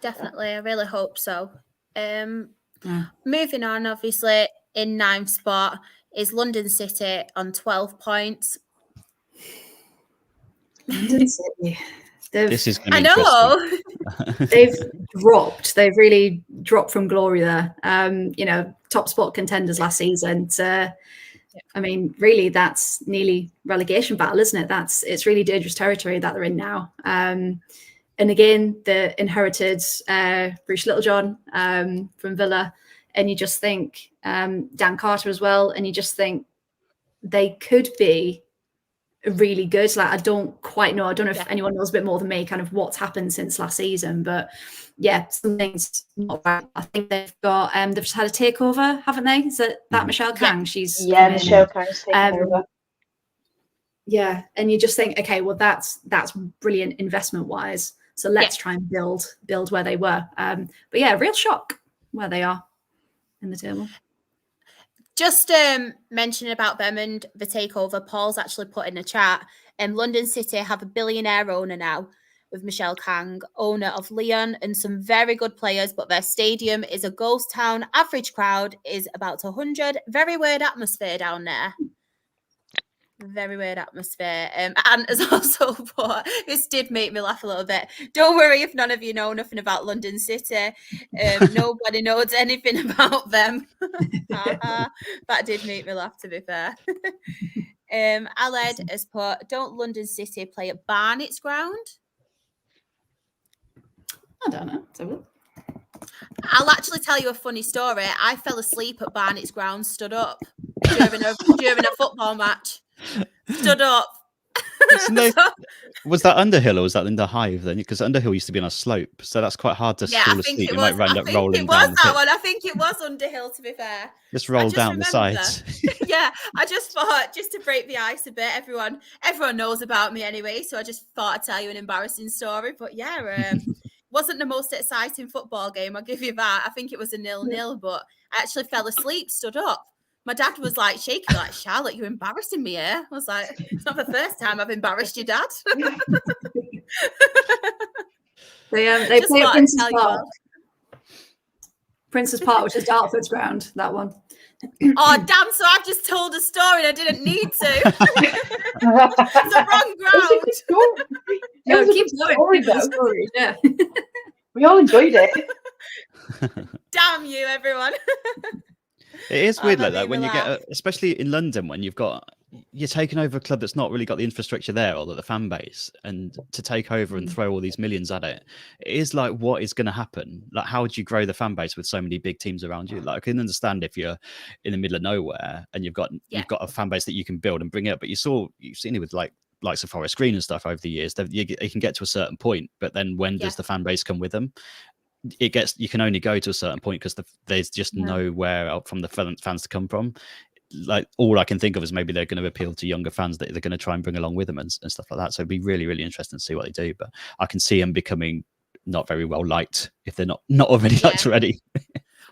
Definitely. I really hope so. Moving on, obviously, in 9th spot is London City on 12 points. London City. This is I know. They've dropped. They've really dropped from glory there. You know, top spot contenders last season. I mean, really, that's nearly relegation battle, isn't it? It's really dangerous territory that they're in now. And again, the inherited Bruce Littlejohn from Villa, and you just think Dan Carter as well, and you just think they could be really good. Like, I don't quite know. I don't know if anyone knows a bit more than me, kind of what's happened since last season, but yeah, something's not right. I think they've got they've just had a takeover, haven't they? Is that Michelle Kang? Michelle Kang's taken over. Yeah, and you just think, okay, well, that's brilliant investment wise. So let's try and build where they were. But yeah, real shock where they are in the table. Just mentioning about them and the takeover, Paul's actually put in the chat. London City have a billionaire owner now with Michelle Kang, owner of Lyon, and some very good players, but their stadium is a ghost town. Average crowd is about 100. Very weird atmosphere down there. Very weird atmosphere. And as also put, this did make me laugh a little bit. Don't worry if none of you know nothing about London City. Nobody knows anything about them. That did make me laugh, to be fair. Aled has put, don't London City play at Barnett's ground? I don't know. I'll actually tell you a funny story. I fell asleep at Barnett's ground, stood up during a football match. Stood up. Was that Underhill or was that in the Hive then? Because Underhill used to be on a slope, so that's quite hard to fall asleep. You might end up rolling down. That one. I think it was Underhill, to be fair. Just roll down the sides. Yeah, I just thought, just to break the ice a bit, everyone knows about me anyway, so I just thought I'd tell you an embarrassing story. But yeah, wasn't the most exciting football game, I'll give you that. I think it was a 0-0, but I actually fell asleep, stood up. My dad was like shaking, like, Charlotte, you're embarrassing me here. I was like, it's not the first time I've embarrassed you, Dad. They play at Prince's Park. Prince's Park, which is Dartford's ground, that one. Oh, damn. So I've just told a story and I didn't need to. It's the wrong ground. No, was a keep good going. story, Keep the though. story. Yeah. We all enjoyed it. Damn you, everyone. It is Oh, weird that like made that me when you laugh. get, especially in London, when you're taking over a club that's not really got the infrastructure there or the fan base, and to take over and throw all these millions at it, it is like, what is going to happen? Like, how would you grow the fan base with so many big teams around you? Like, I can understand if you're in the middle of nowhere and you've got a fan base that you can build and bring up, but you've seen it with likes of Forest Green and stuff over the years. You can get to a certain point, but then when does the fan base come with them? You can only go to a certain point because there's just nowhere out from the fans to come from. Like, all I can think of is maybe they're going to appeal to younger fans that they're going to try and bring along with them and stuff like that. So it'd be really, really interesting to see what they do. But I can see them becoming not very well liked if they're not already liked already.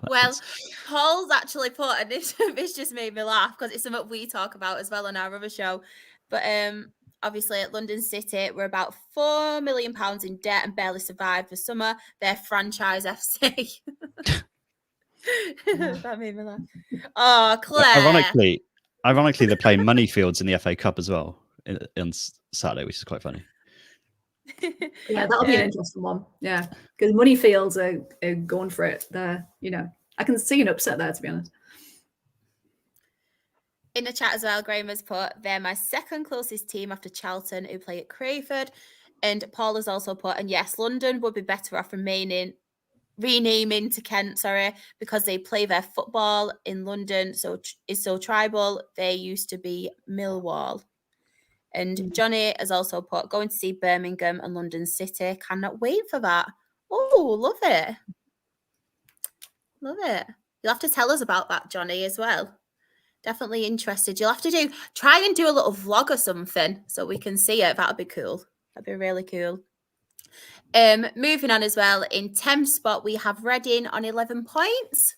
Well, Paul's actually put, and this just made me laugh because it's something we talk about as well on our other show. But obviously at London City, we're about £4 million in debt and barely survived the summer. They're franchise FC. That made me laugh. Oh, Claire. Ironically, they're playing Moneyfields in the FA Cup as well on Saturday, which is quite funny. Yeah, that'll be an interesting one. Yeah, because Moneyfields are going for it. They're, I can see an upset there, to be honest. In the chat as well, Graham has put, they're my second closest team after Charlton, who play at Crayford. And Paul has also put, and yes, London would be better off renaming to Kent, because they play their football in London, so it's so tribal. They used to be Millwall. And Johnny has also put, going to see Birmingham and London City. Cannot wait for that. Oh, love it. Love it. You'll have to tell us about that, Johnny, as well. Definitely interested. You'll have to try and do a little vlog or something so we can see it. That'd be cool. That'd be really cool. Moving on as well, in 10th spot, we have Reading on 11 points.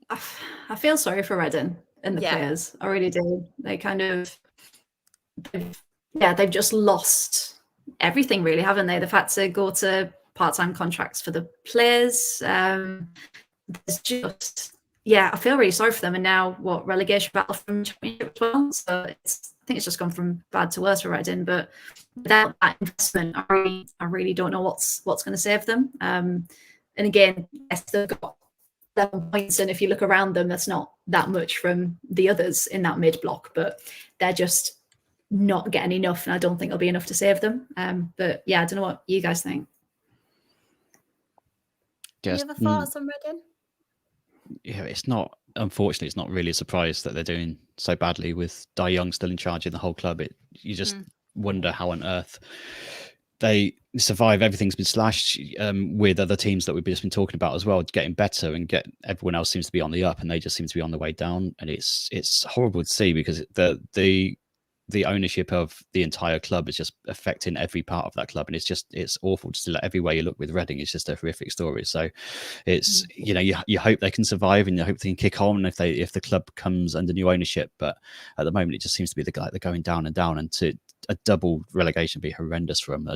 I feel sorry for Reading and the players. I really do. They kind of, they've just lost everything, really, haven't they? They've had to go to part-time contracts for the players. There's just, I feel really sorry for them. And now, relegation battle from Championship as well. So I think it's just gone from bad to worse for Reading. But without that investment, I really don't know what's going to save them. And again, yes, they've got 11 points, and if you look around them, that's not that much from the others in that mid block. But they're just not getting enough, and I don't think it'll be enough to save them. But I don't know what you guys think. Any other thoughts on Reading? Yeah, unfortunately, it's not really a surprise that they're doing so badly with Dai Young still in charge in the whole club. You just wonder how on earth they survive. Everything's been slashed with other teams that we've just been talking about as well, getting better, and everyone else seems to be on the up, and they just seem to be on the way down. And it's horrible to see, because the ownership of the entire club is just affecting every part of that club, and it's awful to see. Like, everywhere you look with Reading, it's just a horrific story. So it's you hope they can survive, and you hope they can kick on if the club comes under new ownership. But at the moment, it just seems to be they're going down and down, and to a double relegation be horrendous for them.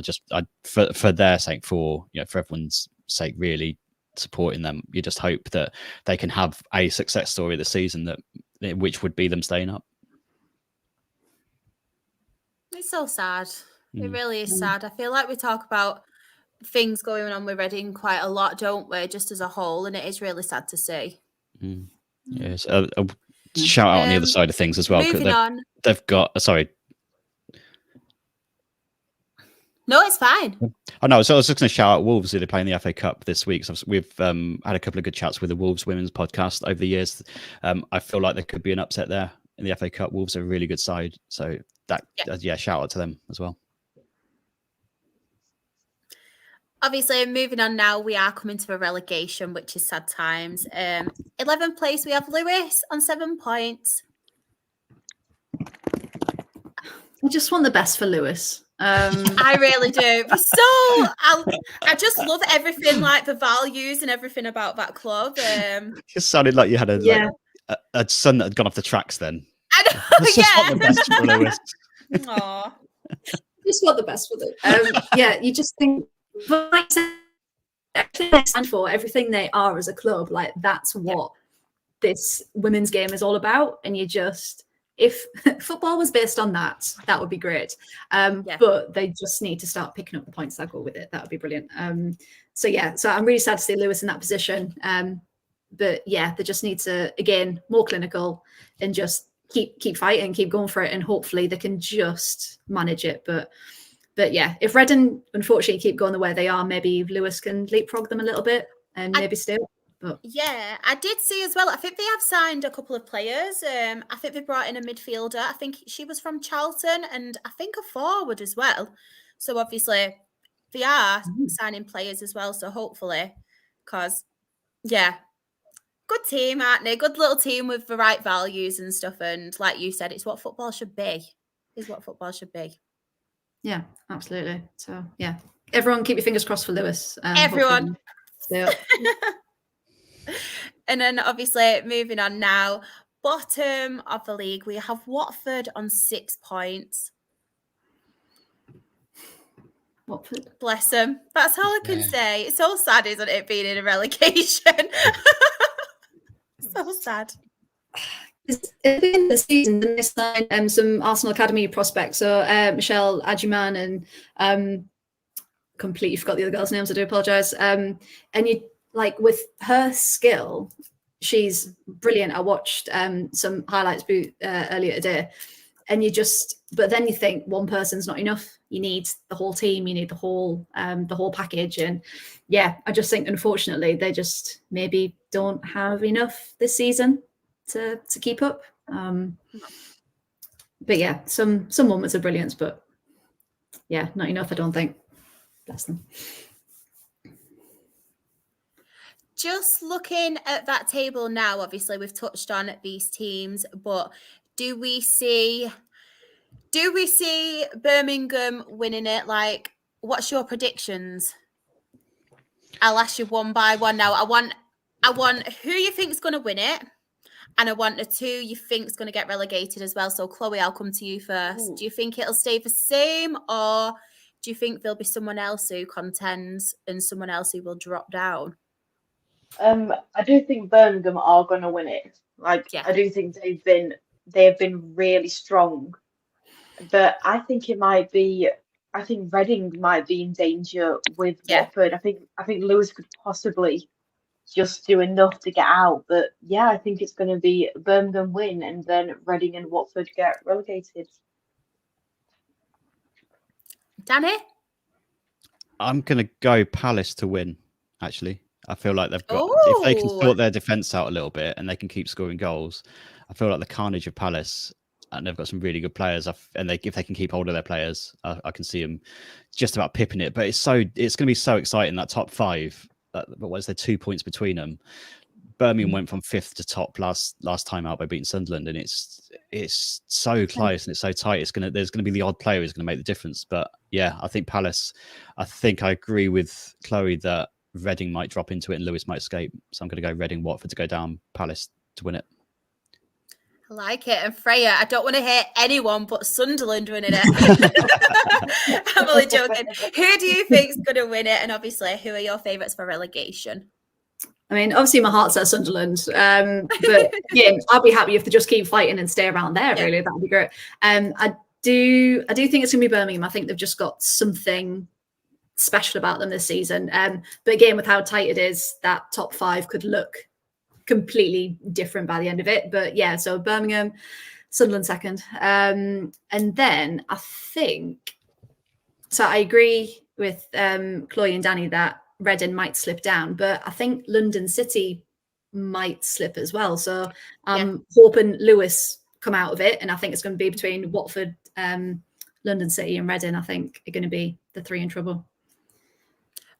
For their sake, for everyone's sake, really supporting them. You just hope that they can have a success story this season which would be them staying up. It's so sad. It really is sad. I feel like we talk about things going on with Reading quite a lot, don't we, just as a whole, and it is really sad to see. Yes. A shout out on the other side of things as well. Moving on. They've got, sorry. No, it's fine. Oh no, so I was just going to shout out Wolves, who they play in the FA Cup this week. So we've had a couple of good chats with the Wolves women's podcast over the years. I feel like there could be an upset there in the FA Cup. Wolves are a really good side, so shout out to them as well. Obviously, moving on now, we are coming to a relegation, which is sad times. 11th place, we have Lewis on 7 points. I just want the best for Lewis. I really do. I just love everything, like the values and everything about that club. It just sounded like you had a son that had gone off the tracks then. I know, the best for Lewis. Aww. Just want the best for them. You just think, but like, everything they stand for, everything they are as a club, like that's what this women's game is all about. And you just, if football was based on that, that would be great. But they just need to start picking up the points that go with it. That would be brilliant. So I'm really sad to see Lewis in that position. But yeah, they just need to, again, more clinical and just keep fighting, keep going for it, and hopefully they can just manage it. But yeah, if Reading unfortunately keep going the way they are, maybe Lewis can leapfrog them a little bit and maybe stay up. But yeah, I did see as well. I think they have signed a couple of players. I think they brought in a midfielder. I think she was from Charlton, and I think a forward as well. So obviously they are signing players as well. So hopefully, because good team, aren't they? Good little team with the right values and stuff. And like you said, it's what football should be. Is what football should be. Yeah, absolutely. So yeah, everyone keep your fingers crossed for Lewis. Everyone. Stay up. And then obviously moving on now, bottom of the league, we have Watford on 6 points. Watford. Bless them. That's all I can say. It's so sad, isn't it, being in a relegation? So sad. At the end of the season, they signed some Arsenal Academy prospects. So Michelle Adjuman and completely forgot the other girls' names. I do apologise. And you like with her skill, she's brilliant. I watched some highlights earlier today, and but then you think one person's not enough. You need the whole team. You need the whole package. And yeah, I just think unfortunately they just maybe don't have enough this season to keep up. But yeah, some moments of brilliance, but yeah, not enough, I don't think. Bless them. Just looking at that table now, obviously we've touched on these teams, but do we see Birmingham winning it? Like, what's your predictions? I'll ask you one by one now. I want who you think's going to win it, and I want the two you think's going to get relegated as well. So Chloe, I'll come to you first. Ooh. Do you think it'll stay the same, or do you think there'll be someone else who contends and someone else who will drop down? I do think Birmingham are going to win it. I do think they have been really strong, but I think Reading might be in danger with Watford. I think Lewis could possibly just do enough to get out, but yeah, I think it's going to be Birmingham win and then Reading and Watford get relegated. Danny? I'm going to go Palace to win, actually. I feel like they've got, if they can sort their defence out a little bit and they can keep scoring goals, I feel like the carnage of Palace, and they've got some really good players, and if they can keep hold of their players, I can see them just about pipping it. But it's going to be so exciting, that top five. But what is there, 2 points between them? Birmingham went from 5th to top last time out by beating Sunderland, and it's so close and it's so tight. There's going to be the odd player who's going to make the difference. But yeah, I think Palace. I think I agree with Chloe that Reading might drop into it and Lewis might escape. So I'm going to go Reading, Watford to go down, Palace to win it. I like it. And Freya, I don't want to hear anyone but Sunderland winning it. I'm only joking. Who do you think's going to win it? And obviously, who are your favourites for relegation? I mean, obviously my heart says Sunderland, but yeah, I'll be happy if they just keep fighting and stay around there. Really, that would be great. I do think it's going to be Birmingham. I think they've just got something special about them this season. But again, with how tight it is, that top five could look completely different by the end of it. But yeah, so Birmingham, Sunderland second. And then I think, so I agree with Chloe and Danny that Reading might slip down, but I think London City might slip as well. So I'm hoping Lewis come out of it, and I think it's going to be between Watford, London City and Reading. I think are going to be the three in trouble.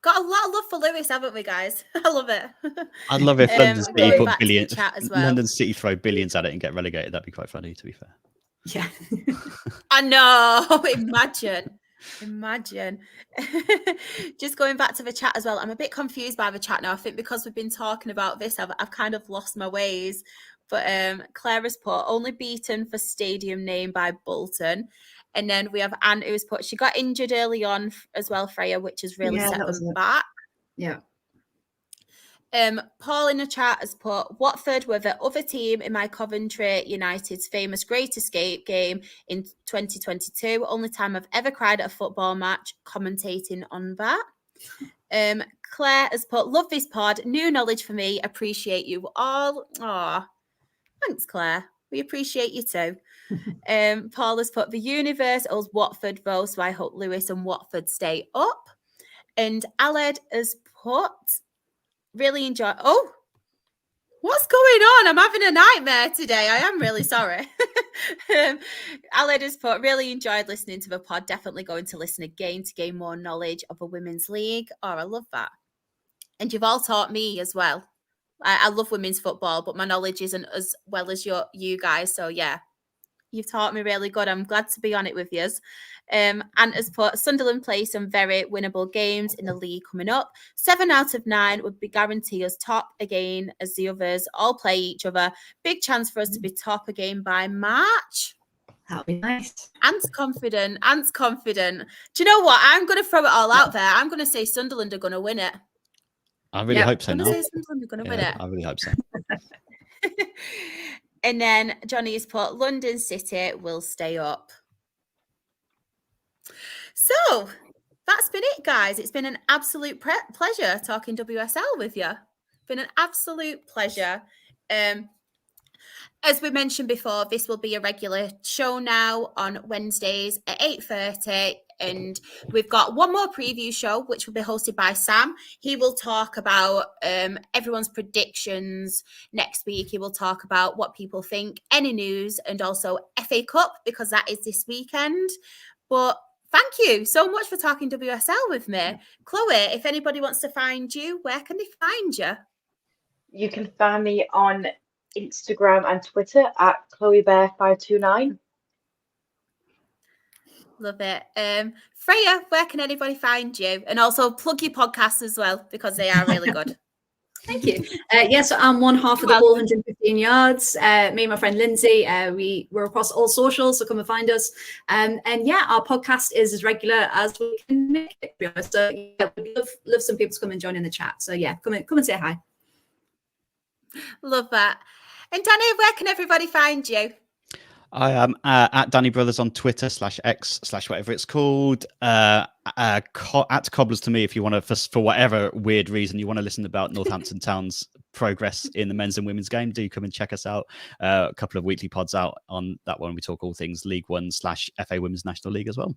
Got a lot of love for Lewis, haven't we, guys? I love it. I'd love if London City put billions. London City throw billions at it and get relegated. That'd be quite funny, to be fair. Yeah. I know. Imagine. Just going back to the chat as well. I'm a bit confused by the chat now. I think because we've been talking about this, I've kind of lost my ways. But Claire has put only beaten for stadium name by Bolton. And then we have Anne who's put she got injured early on as well, Freya, which has really set them back. Yeah. Paul in the chat has put, Watford were the other team in my Coventry United's famous Great Escape game in 2022. Only time I've ever cried at a football match, commentating on that. Claire has put, love this pod, new knowledge for me, appreciate you all. Aw, thanks, Claire. We appreciate you too. Paul has put, the universe owes Watford though, so I hope Lewis and Watford stay up. And Aled has put, really enjoy. Oh, what's going on? I'm having a nightmare today. I am really sorry. Aled has put, really enjoyed listening to the pod. Definitely going to listen again to gain more knowledge of a women's league. Oh, I love that. And you've all taught me as well. I love women's football, but my knowledge isn't as well as you guys. So yeah, you've taught me really good. I'm glad to be on it with you. And has put, Sunderland play some very winnable games in the league coming up. 7 out of 9 would be guarantee us top again as the others all play each other. Big chance for us to be top again by March. That'd be nice. Ant's confident. Ant's confident. Do you know what? I'm going to throw it all out there. I'm going to say Sunderland are going to win it. I really hope so I'm now. going to say Sunderland are going to win it. I really hope so. And then Johnny's put, London City will stay up. So that's been it, guys. It's been an absolute pleasure talking WSL with you. Been an absolute pleasure. As we mentioned before, this will be a regular show now on Wednesdays at 8:30. And we've got one more preview show, which will be hosted by Sam. He will talk about everyone's predictions next week. He will talk about what people think, any news, and also FA Cup, because that is this weekend. But thank you so much for talking WSL with me. Chloe, if anybody wants to find you, where can they find you? You can find me on Instagram and Twitter at ChloeBear529. Love it. Freya, where can anybody find you? And also plug your podcasts as well, because they are really good. Thank you. Yes, I'm one half of the Ball 115 Yards. Me and my friend Lindsay, we're across all socials, so come and find us. And yeah, our podcast is as regular as we can make it, to be honest. So yeah, we'd love some people to come and join in the chat. So yeah, come and say hi. Love that. And Danny, where can everybody find you? I am at Danny Brothers on Twitter /X/whatever it's called. At Cobblers to me if you want to, for whatever weird reason you want to listen about Northampton Town's progress in the men's and women's game, do come and check us out. A couple of weekly pods out on that one. We talk all things League One /FA Women's National League as well.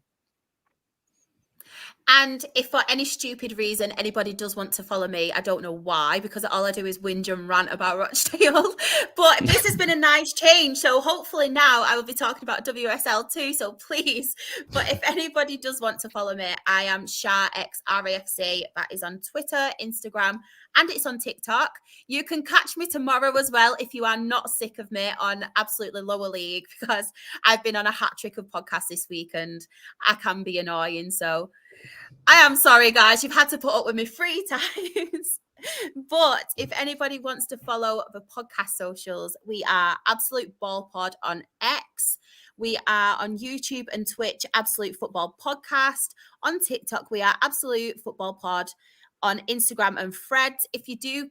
And if for any stupid reason anybody does want to follow me, I don't know why, because all I do is whinge and rant about Rochdale. But this has been a nice change. So hopefully now I will be talking about WSL too. So please, but if anybody does want to follow me, I am SharXRAFC. That is on Twitter, Instagram, and it's on TikTok. You can catch me tomorrow as well if you are not sick of me on Absolutely Lower League, because I've been on a hat trick of podcasts this week and I can be annoying. So I am sorry, guys. You've had to put up with me 3 times. But if anybody wants to follow the podcast socials, we are Absolute Ball Pod on X. We are on YouTube and Twitch, Absolute Football Podcast. On TikTok, we are Absolute Football Pod. On Instagram and Threads. If you do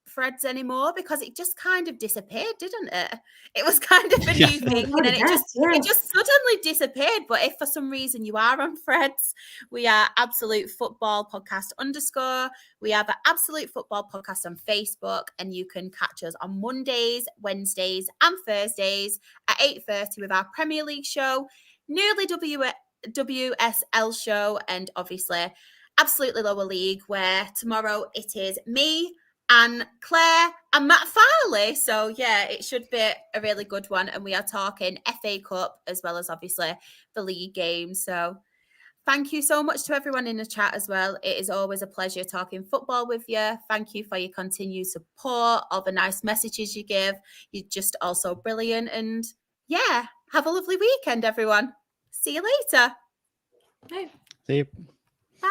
Threads anymore, because it just kind of disappeared, didn't it? It was kind of a new thing, and then it just suddenly disappeared. But if for some reason you are on Threads, we are Absolute Football Podcast _. We have an Absolute Football Podcast on Facebook, and you can catch us on Mondays, Wednesdays, and Thursdays at 8:30 with our Premier League show, nearly WSL show, and obviously Absolutely Lower League, where tomorrow it is me and Claire and Matt Farley. So yeah, it should be a really good one. And we are talking FA Cup as well as obviously the league game. So thank you so much to everyone in the chat as well. It is always a pleasure talking football with you. Thank you for your continued support, all the nice messages you give. You're just also brilliant. And yeah, have a lovely weekend, everyone. See you later. Bye. See you. Bye.